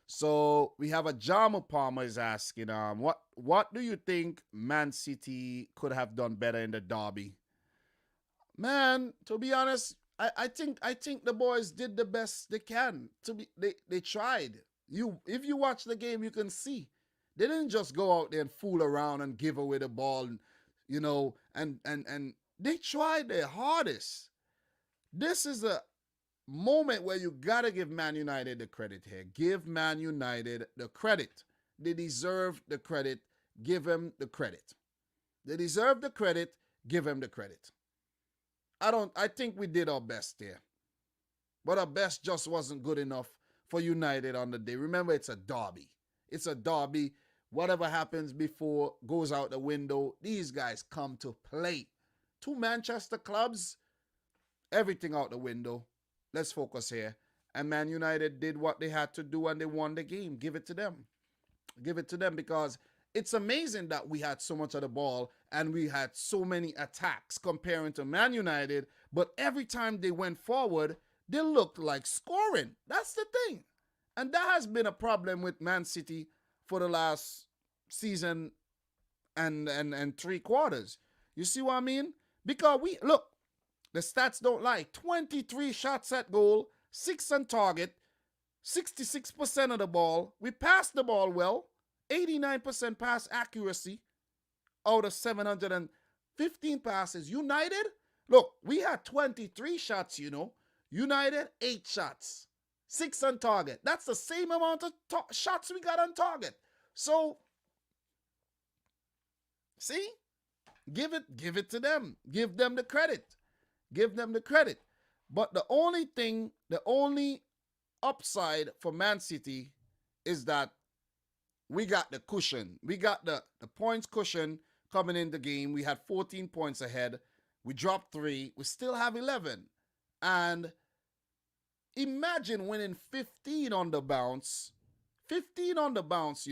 So we have a Jama Palmer is asking, what do you think Man City could have done better in the derby? Man, to be honest, I think the boys did the best they can. They tried. If you watch the game, you can see they didn't just go out there and fool around and give away the ball and they tried their hardest. This is a moment where you gotta give Man United the credit here. Give Man United the credit. They deserve the credit. Give them the credit. They deserve the credit. Give them the credit. I think we did our best there. But our best just wasn't good enough for United on the day. Remember, it's a derby. It's a derby. Whatever happens before goes out the window. These guys come to play. Two Manchester clubs, everything out the window. Let's focus here. And Man United did what they had to do and they won the game. Give it to them. Give it to them because it's amazing that we had so much of the ball and we had so many attacks comparing to Man United. But every time they went forward, they looked like scoring. That's the thing. And that has been a problem with Man City for the last season and 3 quarters. You see what I mean? Because the stats don't lie. 23 shots at goal, 6 on target, 66% of the ball. We passed the ball well, 89% pass accuracy out of 715 passes. United, we had 23 shots, United, 8 shots, 6 on target. That's the same amount of shots we got on target. So, see, give it to them. Give them the credit. Give them the credit. But the only upside for Man City is that we got the cushion. We got the points cushion coming in the game. We had 14 points ahead. We dropped 3. We still have 11. And imagine winning 15 on the bounce. 15 on the bounce,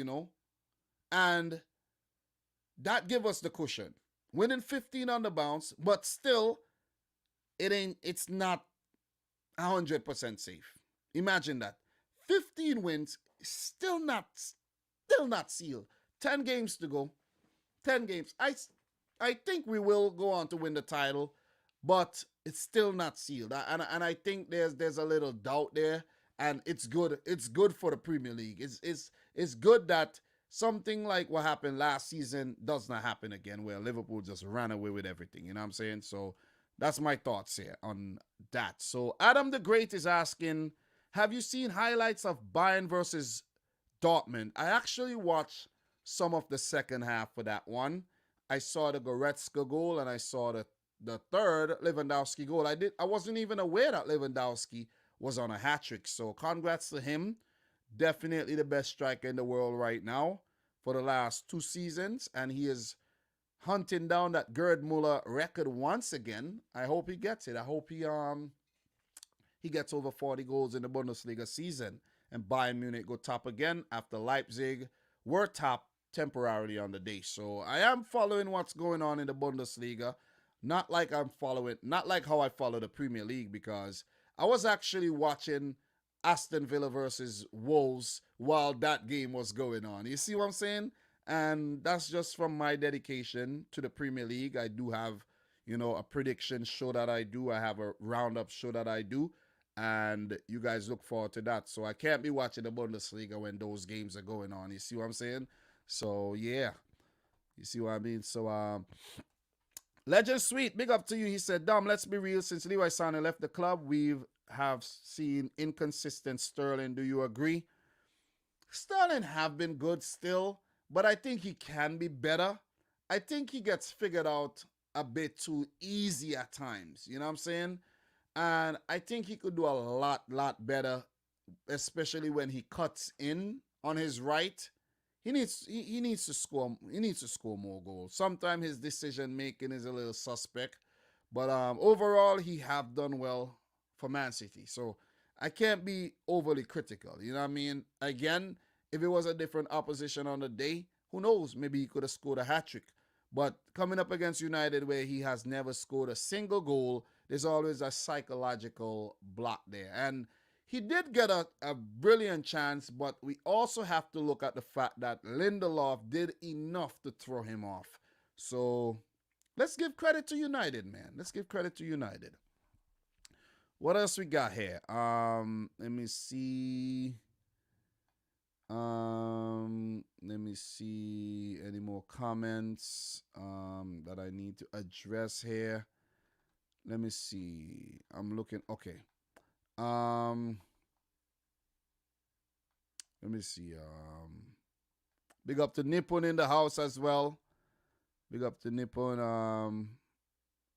and that give us the cushion. Winning 15 on the bounce, but still, it's not 100% safe. Imagine that. 15 wins, still not sealed. 10 games to go. 10 games. I think we will go on to win the title, but it's still not sealed. And I think there's a little doubt there. And it's good. It's good for the Premier League. It's good that something like what happened last season does not happen again, where Liverpool just ran away with everything. You know what I'm saying? So that's my thoughts here on that. So Adam the Great is asking, have you seen highlights of Bayern versus Dortmund? I actually watched some of the second half for that one. I saw the Goretzka goal and I saw the third Lewandowski goal. I wasn't even aware that Lewandowski was on a hat trick. So congrats to him. Definitely the best striker in the world right now for the last 2 seasons. And he is hunting down that Gerd Muller record once again. I hope he gets it. I hope he gets over 40 goals in the Bundesliga season. And Bayern Munich go top again after Leipzig were top temporarily on the day. So I am following what's going on in the Bundesliga. Not like how I follow the Premier League, because I was actually watching Aston Villa versus Wolves while that game was going on. You see what I'm saying? And that's just from my dedication to the Premier League. I do have, a prediction show that I do. I have a roundup show that I do. And you guys look forward to that. So I can't be watching the Bundesliga when those games are going on. You see what I'm saying? So, yeah. You see what I mean? So, Legend Sweet, big up to you. He said, Dom, let's be real. Since Leroy Sané left the club, we have seen inconsistent Sterling. Do you agree? Sterling have been good still, but I think he can be better. I think he gets figured out a bit too easy at times. You know what I'm saying? And I think he could do a lot better, especially when he cuts in on his right. He needs to score. He needs to score more goals. Sometimes his decision making is a little suspect, but overall he have done well for Man City. So I can't be overly critical. You know what I mean? Again, if it was a different opposition on the day, who knows? Maybe he could have scored a hat trick. But coming up against United, where he has never scored a single goal, there's always a psychological block there. And he did get a brilliant chance, but we also have to look at the fact that Lindelof did enough to throw him off. So let's give credit to United, man. Let's give credit to United. What else we got here? Let me see. Any more comments that I need to address here. Let me see. I'm looking. Okay. Um, Let me see. Big up to Nippon in the house as well. Big up to Nippon.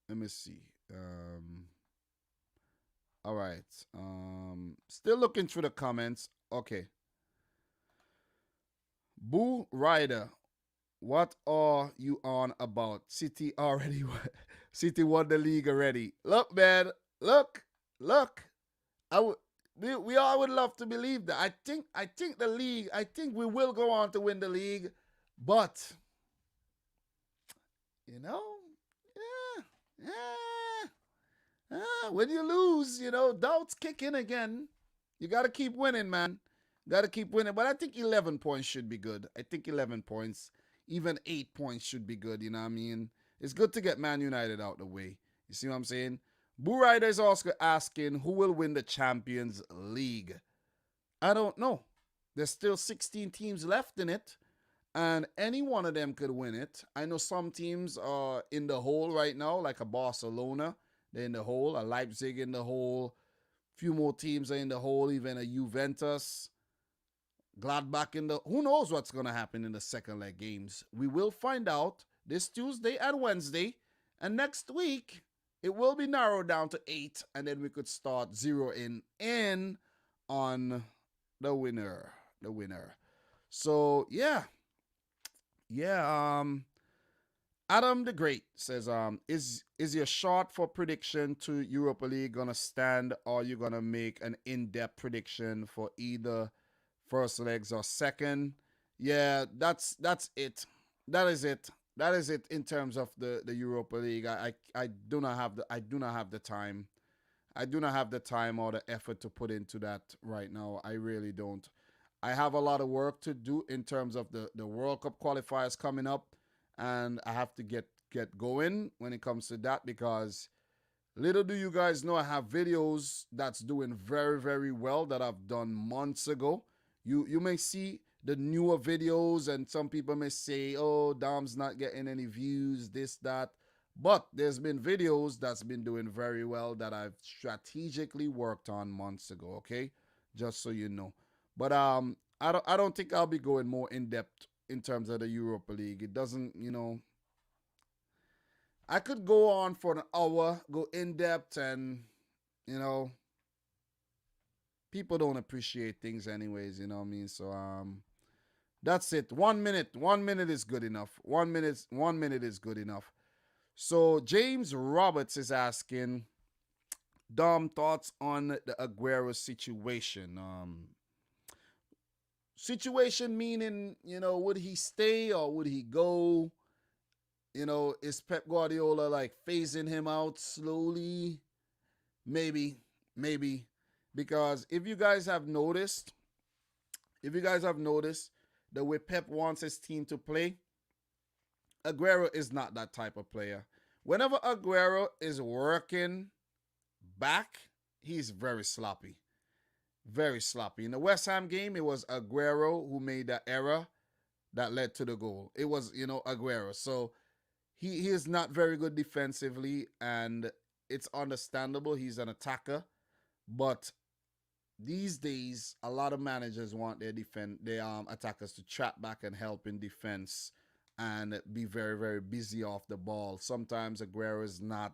Let me see. All right. Still looking through the comments. Okay. Boo Rider, what are you on about? City already City won the league already. Look, man. Look. I would we all would love to believe that. I think the league, I think we will go on to win the league, but you know, yeah, when you lose, doubts kick in again. You got to keep winning, man. Got to keep winning. But I think 11 points should be good. I think 11 points, even 8 points should be good. You know what I mean? It's good to get Man United out the way. You see what I'm saying? Boo Rider is also asking who will win the Champions League. I don't know. There's still 16 teams left in it, and any one of them could win it. I know some teams are in the hole right now, like a Barcelona. They're in the hole. A Leipzig in the hole. Few more teams are in the hole, even a Juventus. Gladbach in the... Who knows what's going to happen in the second leg games? We will find out this Tuesday and Wednesday. And next week, it will be narrowed down to 8. And then we could start zeroing in on the winner. So, yeah. Adam the Great says, is your short for prediction to Europa League gonna stand, or you gonna make an in-depth prediction for either first legs or second? Yeah, that's it. That is it. That is it in terms of the Europa League. I do not have the time. I do not have the time or the effort to put into that right now. I really don't. I have a lot of work to do in terms of the World Cup qualifiers coming up, and I have to get going when it comes to that, because little do you guys know, I have videos that's doing very, very well that I've done months ago. You may see the newer videos, and some people may say, oh, Dom's not getting any views, this, that. But there's been videos that's been doing very well that I've strategically worked on months ago, okay? Just so you know. But I don't think I'll be going more in depth in terms of the Europa League. It doesn't, I could go on for an hour, go in depth, and people don't appreciate things anyways, you know what I mean? So that's it. 1 minute. 1 minute is good enough. 1 minute is good enough. So James Roberts is asking, Dom, thoughts on the Aguero situation? Situation meaning, would he stay or would he go? Is Pep Guardiola like phasing him out slowly? Maybe. Because if you guys have noticed, the way Pep wants his team to play, Aguero is not that type of player. Whenever Aguero is working back, he's very sloppy. Very sloppy. In the West Ham game, it was Aguero who made the error that led to the goal. It was, Aguero. So he is not very good defensively, and it's understandable. He's an attacker. But these days, a lot of managers want their attackers to trap back and help in defense and be very, very busy off the ball. Sometimes Aguero is not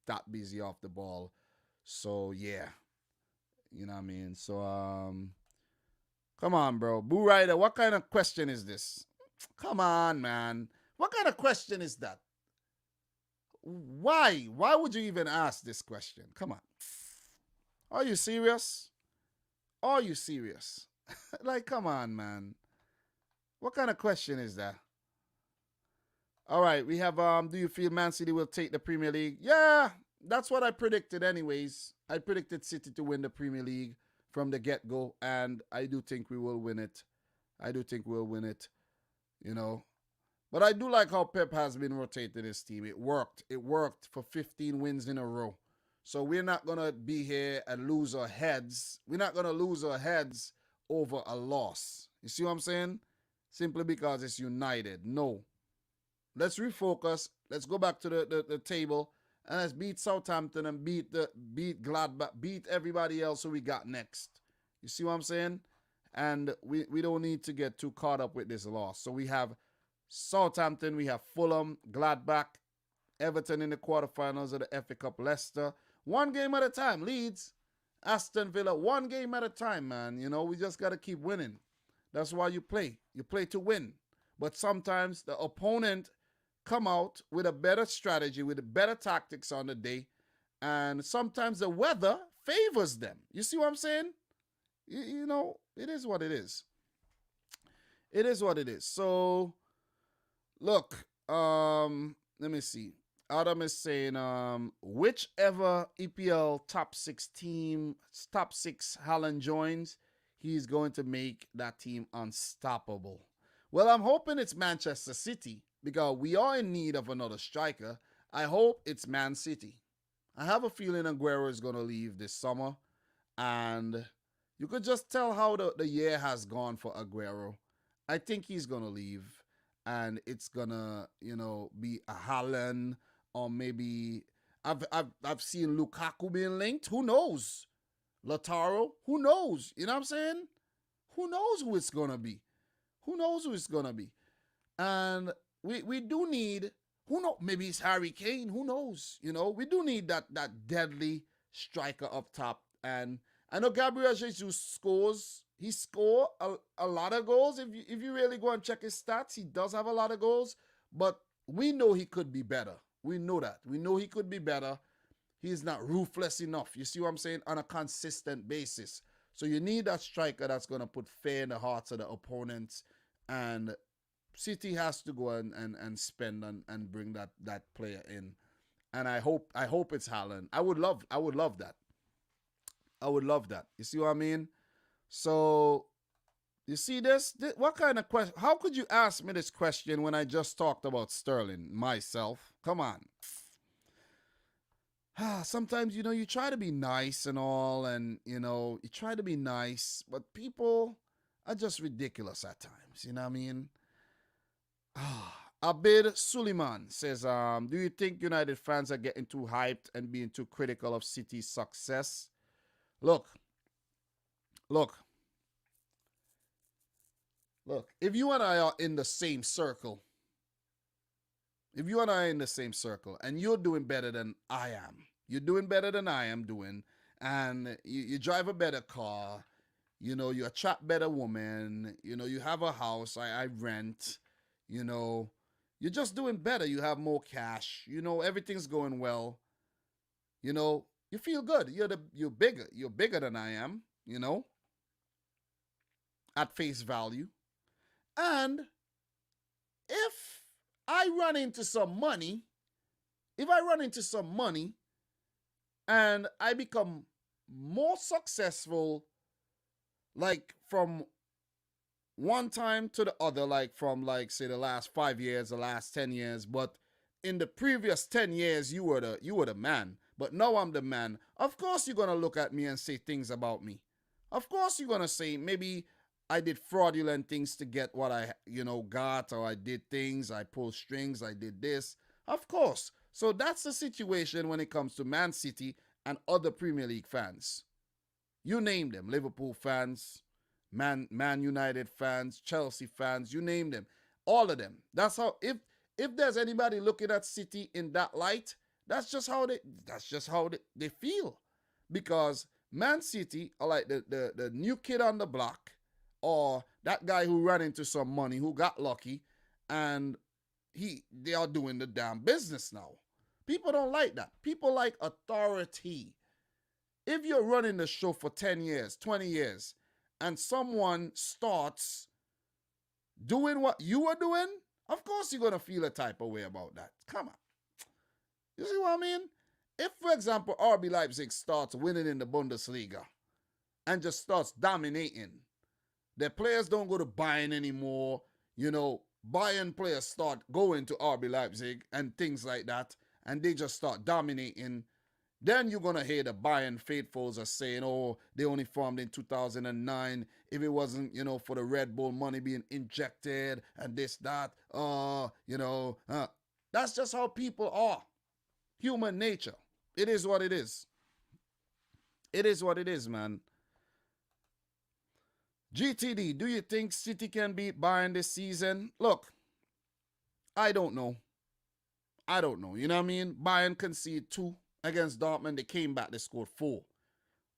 that busy off the ball. So, yeah. You know what I mean? So, come on, bro. Boo Rider, what kind of question is this? Come on, man. What kind of question is that? Why? Why would you even ask this question? Come on. Are you serious? Are you serious? Like, come on, man. What kind of question is that? All right, we have, do you feel Man City will take the Premier League? Yeah, that's what I predicted anyways. I predicted City to win the Premier League from the get-go, and I do think we will win it. But I do like how Pep has been rotating his team. It worked. It worked for 15 wins in a row. So we're not going to be here and lose our heads. We're not going to lose our heads over a loss. You see what I'm saying? Simply because it's United. No. Let's refocus. Let's go back to the table and let's beat Southampton and beat Gladbach, beat everybody else who we got next. You see what I'm saying? And we don't need to get too caught up with this loss. So we have Southampton, we have Fulham, Gladbach, Everton in the quarterfinals of the FA Cup, Leicester. One game at a time. Leeds, Aston Villa, one game at a time, man. You know, we just got to keep winning. That's why you play. You play to win. But sometimes the opponent come out with a better strategy, with better tactics on the day, and sometimes the weather favors them. You see what I'm saying? You know, it is what it is. It is what it is. So, look, let me see. Adam is saying, whichever EPL top six Haaland joins, he's going to make that team unstoppable. Well, I'm hoping it's Manchester City because we are in need of another striker. I hope it's Man City. I have a feeling Aguero is going to leave this summer, and you could just tell how the year has gone for Aguero. I think he's going to leave, and it's going to, be a Haaland, or maybe I've seen Lukaku being linked. Who knows? Lautaro, who knows? You know what I'm saying? Who knows who it's going to be? Who knows who it's going to be? And we do need, who knows, maybe it's Harry Kane, who knows? We do need that deadly striker up top. And I know Gabriel Jesus scores. He scored a lot of goals. If you really go and check his stats, he does have a lot of goals. But we know he could be better. We know that. We know he could be better. He's not ruthless enough. You see what I'm saying? On a consistent basis. So you need that striker that's going to put fear in the hearts of the opponents. And City has to go and spend and bring that player in. And I hope it's Haaland. I would love that. I would love that. You see what I mean? So you see this? What kind of question? How could you ask me this question when I just talked about Sterling myself? Come on. Sometimes, you try to be nice and all, and, you try to be nice, but people are just ridiculous at times. You know what I mean? Abid Suleiman says, do you think United fans are getting too hyped and being too critical of City's success? Look. If you and I are in the same circle, and you're doing better than I am, you're doing better than I am doing, and you drive a better car, you attract better women, you have a house, I rent, you're just doing better, you have more cash, everything's going well, you feel good, you're bigger than I am, at face value. And if I run into some money, and I become more successful, like from one time to the other, like from say the last 5 years, the last 10 years, but in the previous 10 years you were the man, but now I'm the man. Of course you're gonna look at me and say things about me. Of course you're gonna say maybe I did fraudulent things to get what I, got, or I did things, I pulled strings, I did this. Of course. So that's the situation when it comes to Man City and other Premier League fans. You name them. Liverpool fans, Man United fans, Chelsea fans, you name them. All of them. That's how, if there's anybody looking at City in that light, that's just how they feel. Because Man City are like the new kid on the block, or that guy who ran into some money, who got lucky, and they are doing the damn business now. People don't like that. People like authority. If you're running the show for 10 years, 20 years, and someone starts doing what you are doing, of course you're going to feel a type of way about that. Come on. You see what I mean? If, for example, RB Leipzig starts winning in the Bundesliga and just starts dominating, their players don't go to Bayern anymore. Bayern players start going to RB Leipzig and things like that, and they just start dominating. Then you're gonna hear the Bayern faithfuls are saying, "Oh, they only formed in 2009. If it wasn't, for the Red Bull money being injected and this, that, that's just how people are. Human nature. It is what it is. It is what it is, man. GTD, do you think City can beat Bayern this season? Look, I don't know. I don't know. You know what I mean? Bayern conceded 2 against Dortmund. They came back. They scored 4.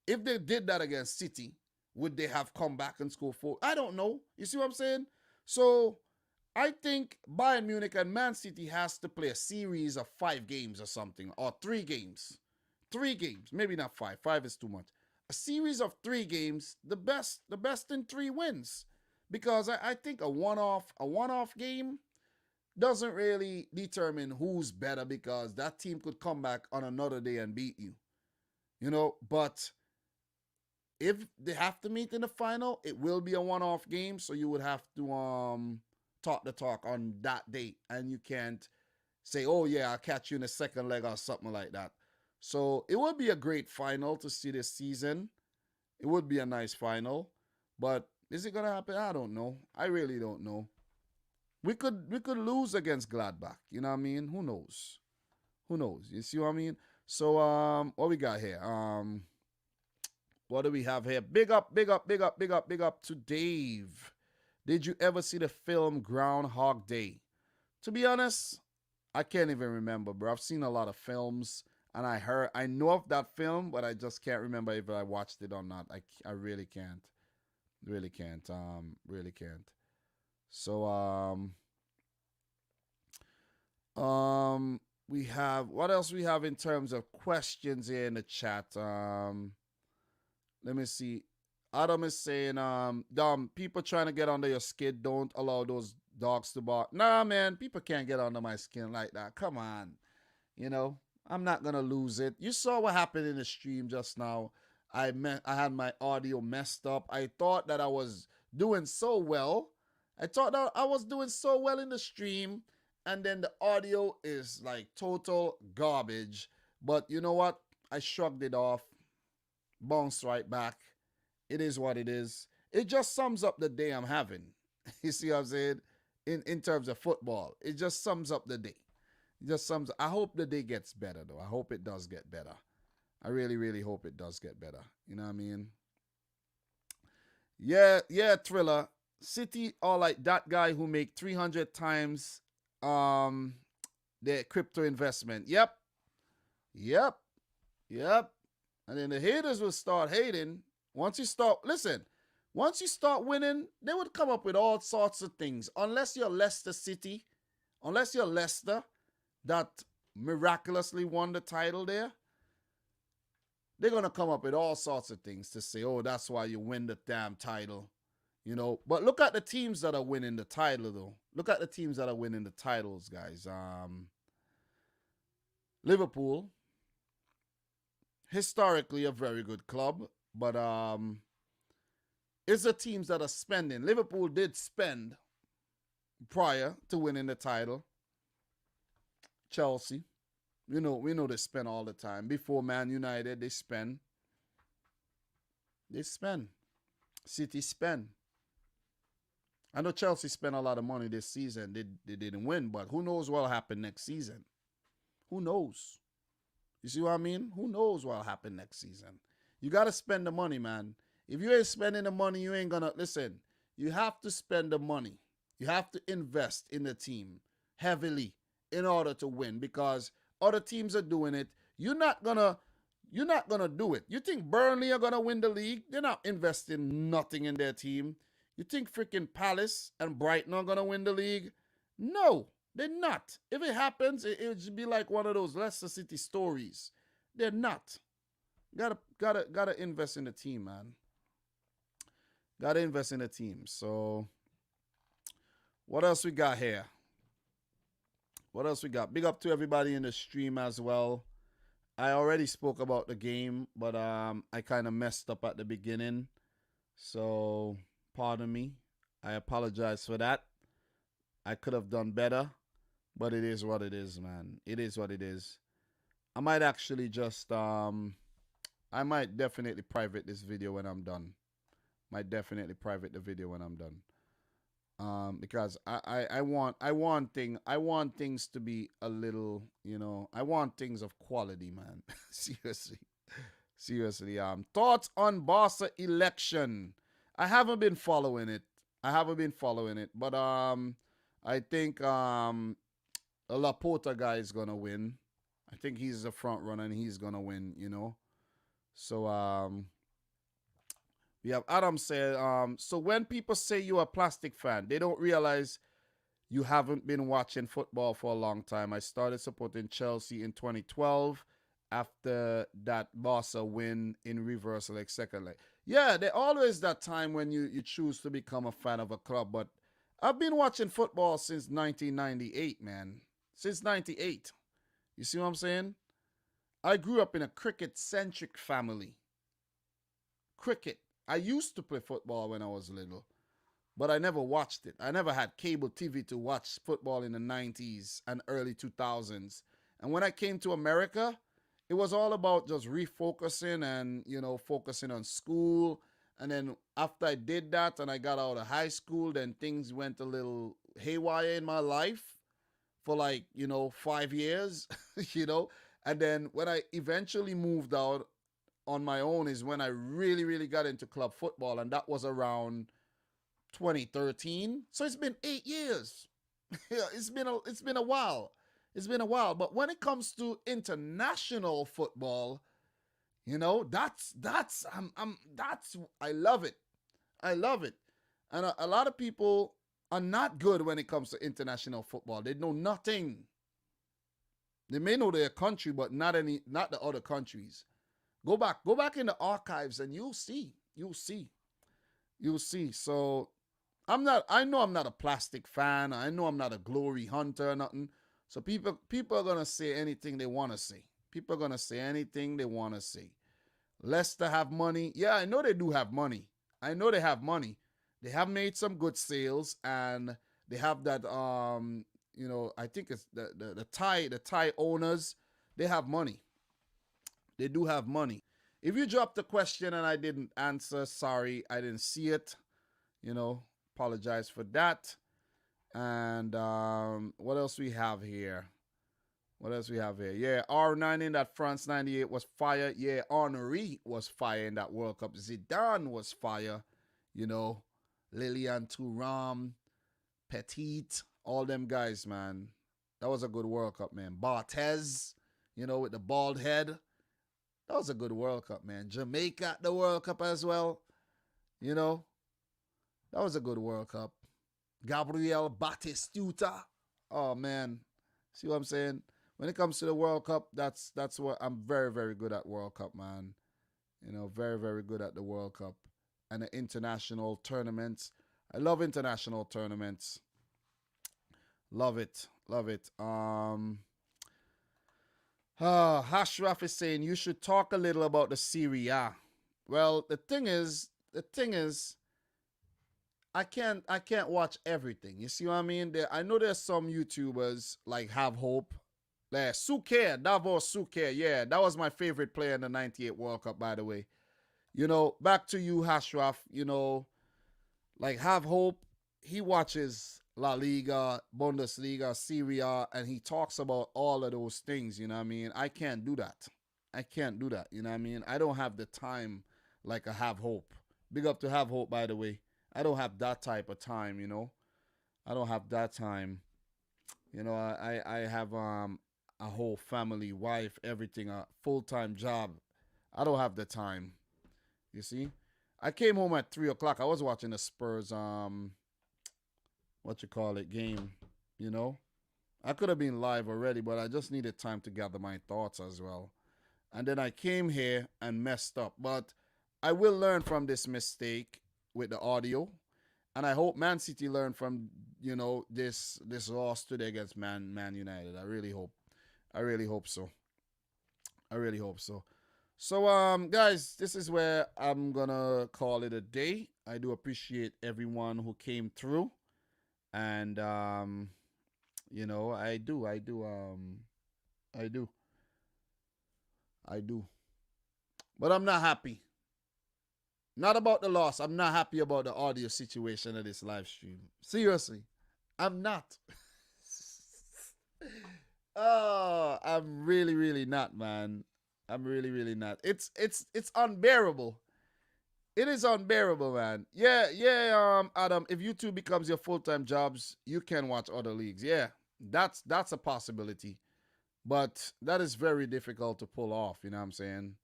If they did that against City, would they have come back and scored 4? I don't know. You see what I'm saying? So I think Bayern Munich and Man City has to play a series of 5 games or something, or 3 games. 3 games, maybe not 5. 5 is too much. A series of 3 games, the best in 3 wins, because I think a one-off game doesn't really determine who's better, because that team could come back on another day and beat you. But if they have to meet in the final, it will be a one-off game, so you would have to talk the talk on that date, and you can't say, "Oh yeah, I'll catch you in the second leg" or something like that. So it would be a great final to see this season. It would be a nice final, but is it gonna happen? I don't know. I really don't know. We could lose against Gladbach. You know what I mean? Who knows? Who knows? You see what I mean? So what we got here? What do we have here? Big up to Dave. Did you ever see the film Groundhog Day? To be honest, I can't even remember, bro. I've seen a lot of films, and I know of that film, but I just can't remember if I watched it or not. I really can't. Really can't. Really can't. So we have, what else we have in terms of questions here in the chat? Let me see. Adam is saying, Dom, people trying to get under your skin, don't allow those dogs to bark. Nah, man, people can't get under my skin like that. Come on. I'm not gonna lose it. You saw what happened in the stream just now. I had my audio messed up. I thought that I was doing so well. I thought that I was doing so well in the stream, and then the audio is like total garbage. But you know what? I shrugged it off, bounced right back. It is what it is. It just sums up the day I'm having. You see what I'm saying? In terms of football, it just sums up the day. I hope the day gets better, though. I hope it does get better. I really, really hope it does get better. You know what I mean? Yeah, Thriller. City are like that guy who make 300 times their crypto investment. Yep. And then the haters will start hating. Once you start winning, they would come up with all sorts of things. Unless you're Leicester City, unless you're Leicester, that miraculously won the title there, they're going to come up with all sorts of things to say, "Oh, that's why you win the damn title." But look at the teams that are winning the title, though. Look at the teams that are winning the titles, guys. Liverpool, historically a very good club, but it's the teams that are spending. Liverpool did spend prior to winning the title. Chelsea, we know they spend all the time. Before Man United, they spend. City spend. I know Chelsea spent a lot of money this season. They didn't win, but who knows what'll happen next season? Who knows? You see what I mean? Who knows what'll happen next season? You got to spend the money, man. If you ain't spending the money, you ain't gonna listen. You have to spend the money. You have to invest in the team heavily in order to win, because other teams are doing it. You're not gonna do it. You think Burnley are gonna win the league? They're not investing nothing in their team. You think freaking Palace and Brighton are gonna win the league? No, they're not. If it happens, it would be like one of those Leicester City stories. They're not. Gotta invest in the team, man. Gotta invest in the team. So what else we got here? What else we got? Big up to everybody in the stream as well. I already spoke about the game, but I kind of messed up at the beginning. So pardon me. I apologize for that. I could have done better, but it is what it is, man. It is what it is. I might actually just I might definitely private this video when I'm done. Might definitely private the video when I'm done. Because I want things to be a little, I want things of quality, man. Seriously. Seriously. Thoughts on Barca election. I haven't been following it. But I think a Laporta guy is gonna win. I think he's the front runner and he's gonna win. So we have Adam said, so when people say you're a plastic fan, they don't realize you haven't been watching football for a long time. I started supporting Chelsea in 2012 after that Barca win in reverse like second leg. Yeah, there always that time when you choose to become a fan of a club, but I've been watching football since 1998, man. Since 98. You see what I'm saying? I grew up in a cricket-centric family. Cricket. I used to play football when I was little, but I never watched it. I never had cable TV to watch football in the 90s and early 2000s. And when I came to America, it was all about just refocusing and, focusing on school. And then after I did that and I got out of high school, then things went a little haywire in my life for 5 years, And then when I eventually moved out on my own is when I really, really got into club football. And that was around 2013. So it's been 8 years. Yeah, it's been a while. It's been a while. But when it comes to international football, that's I love it. I love it. And a lot of people are not good when it comes to international football. They know nothing. They may know their country, but not the other countries. Go back in the archives and you'll see. So I know I'm not a plastic fan. I know I'm not a glory hunter or nothing. So people are gonna say anything they wanna say. People are gonna say anything they wanna say. Leicester have money. Yeah, I know they do have money. I know they have money. They have made some good sales and they have that I think it's the Thai owners, they have money. They do have money. If you dropped the question and I didn't answer, sorry, I didn't see it. Apologize for that. And what else we have here? Yeah, R9 in that France 98 was fire. Yeah, Henry was fire in that World Cup. Zidane was fire. Lilian Thuram, Petit, all them guys, man. That was a good World Cup, man. Barthez, with the bald head. That was a good World Cup, man. Jamaica at the World Cup as well. That was a good World Cup. Gabriel Batistuta. Oh, man. See what I'm saying? When it comes to the World Cup, that's what I'm very, very good at World Cup, man. Very, very good at the World Cup. And the international tournaments. I love international tournaments. Love it. Hashraf is saying you should talk a little about the Serie A. Well, the thing is, I can't watch everything. You see what I mean? I know there's some YouTubers like Have Hope. Davos Suker, yeah, that was my favorite player in the 98 World Cup, by the way. Back to you, Hashraf, like Have Hope, he watches La Liga, Bundesliga, Serie A, and he talks about all of those things, you know what I mean? I can't do that. You know what I mean? I don't have the time like a Have Hope. Big up to Have Hope, by the way. I don't have that type of time, I don't have that time. I have a whole family, wife, everything, a full-time job. I don't have the time. You see? I came home at 3 o'clock. I was watching the Spurs game, I could have been live already, but I just needed time to gather my thoughts as well. And then I came here and messed up. But I will learn from this mistake with the audio. And I hope Man City learn from, this loss today against Man United. I really hope so. So, guys, this is where I'm gonna call it a day. I do appreciate everyone who came through. And I do. I do. But I'm not happy. Not about the loss. I'm not happy about the audio situation of this live stream. Seriously. I'm not. Oh, I'm really, really not, man. I'm really, really not. It's unbearable. It is unbearable, man. Yeah, yeah, Adam, if YouTube becomes your full-time jobs, you can watch other leagues. Yeah. That's a possibility. But that is very difficult to pull off, you know what I'm saying?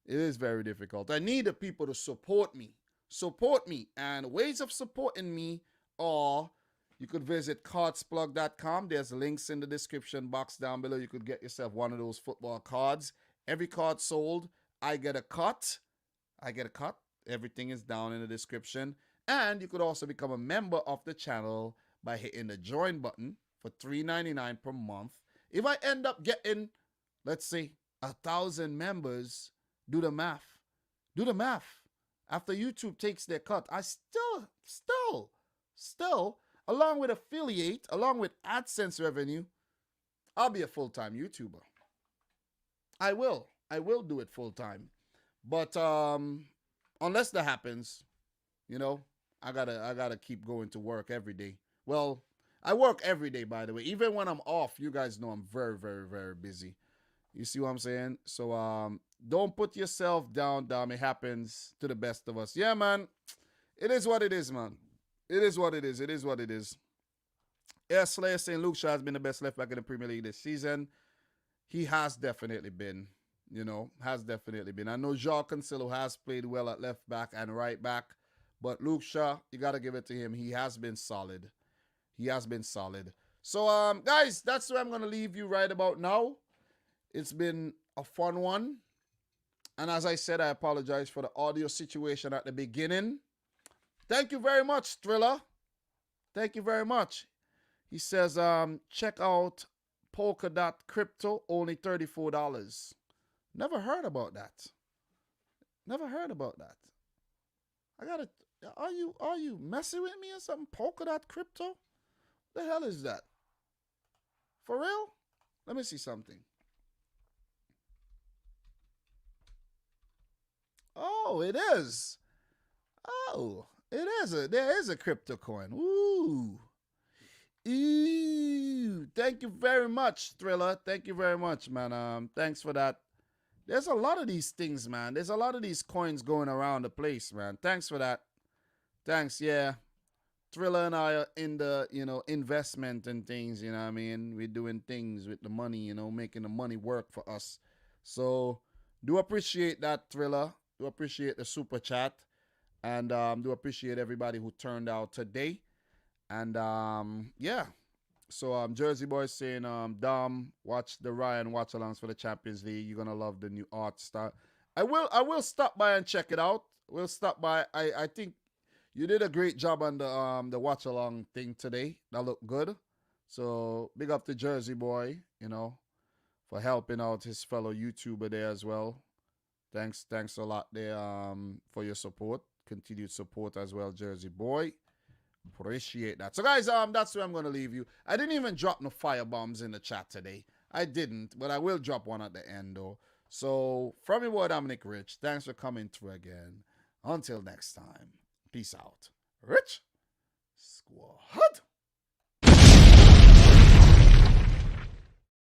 It is very difficult. I need the people to support me. Support me. And ways of supporting me are you could visit cardsplug.com. There's links in the description box down below. You could get yourself one of those football cards. Every card sold, I get a cut. I get a cut. Everything is down in the description. And you could also become a member of the channel by hitting the join button for $3.99 per month. If I end up getting, let's say, 1,000 members, do the math. Do the math. After YouTube takes their cut, I still, along with affiliate, along with AdSense revenue, I'll be a full-time YouTuber. I will. I will do it full-time. But unless that happens, you know, I gotta keep going to work every day. Well, I work every day, by the way. Even when I'm off, you guys know I'm very, very, very busy. You see what I'm saying? So don't put yourself down, Dom. It happens to the best of us. Yeah, man. It is what it is, man. It is what it is. It is what it is. Air Slayer saying Luke Shaw has been the best left back in the Premier League this season. He has definitely been. You know, has definitely been. I know João Cancelo has played well at left back and right back. But Luke Shaw, you got to give it to him. He has been solid. He has been solid. So, guys, that's where I'm going to leave you right about now. It's been a fun one. And as I said, I apologize for the audio situation at the beginning. Thank you very much, Thriller. Thank you very much. He says, check out Polkadot Crypto, only $34. Never heard about that. Never heard about that. I gotta, are you messing with me or something? Polkadot Crypto? The hell is that? For real? Let me see something. Oh, it is. Oh, it is there is a crypto coin. Ooh. Ooh. Thank you very much, Thriller. Thank you very much, man. Thanks for that. There's a lot of these things, man. There's a lot of these coins going around the place, man. Thanks for that. Thanks, yeah. Thriller and I are in the, investment and things, you know what I mean? We're doing things with the money, making the money work for us. So, do appreciate that, Thriller. Do appreciate the super chat. And do appreciate everybody who turned out today. And, yeah. So, Jersey Boy saying, Dom, watch the Ryan watch-alongs for the Champions League. You're going to love the new art style. I will stop by and check it out. We'll stop by. I think you did a great job on the watch-along thing today. That looked good. So, big up to Jersey Boy, for helping out his fellow YouTuber there as well. Thanks a lot there for your support. Continued support as well, Jersey Boy. Appreciate that. So, guys, that's where I'm going to leave you. I didn't even drop no firebombs in the chat today. I didn't, but I will drop one at the end, though. So, from your boy, Dominic Rich, thanks for coming through again. Until next time, peace out. Rich Squad.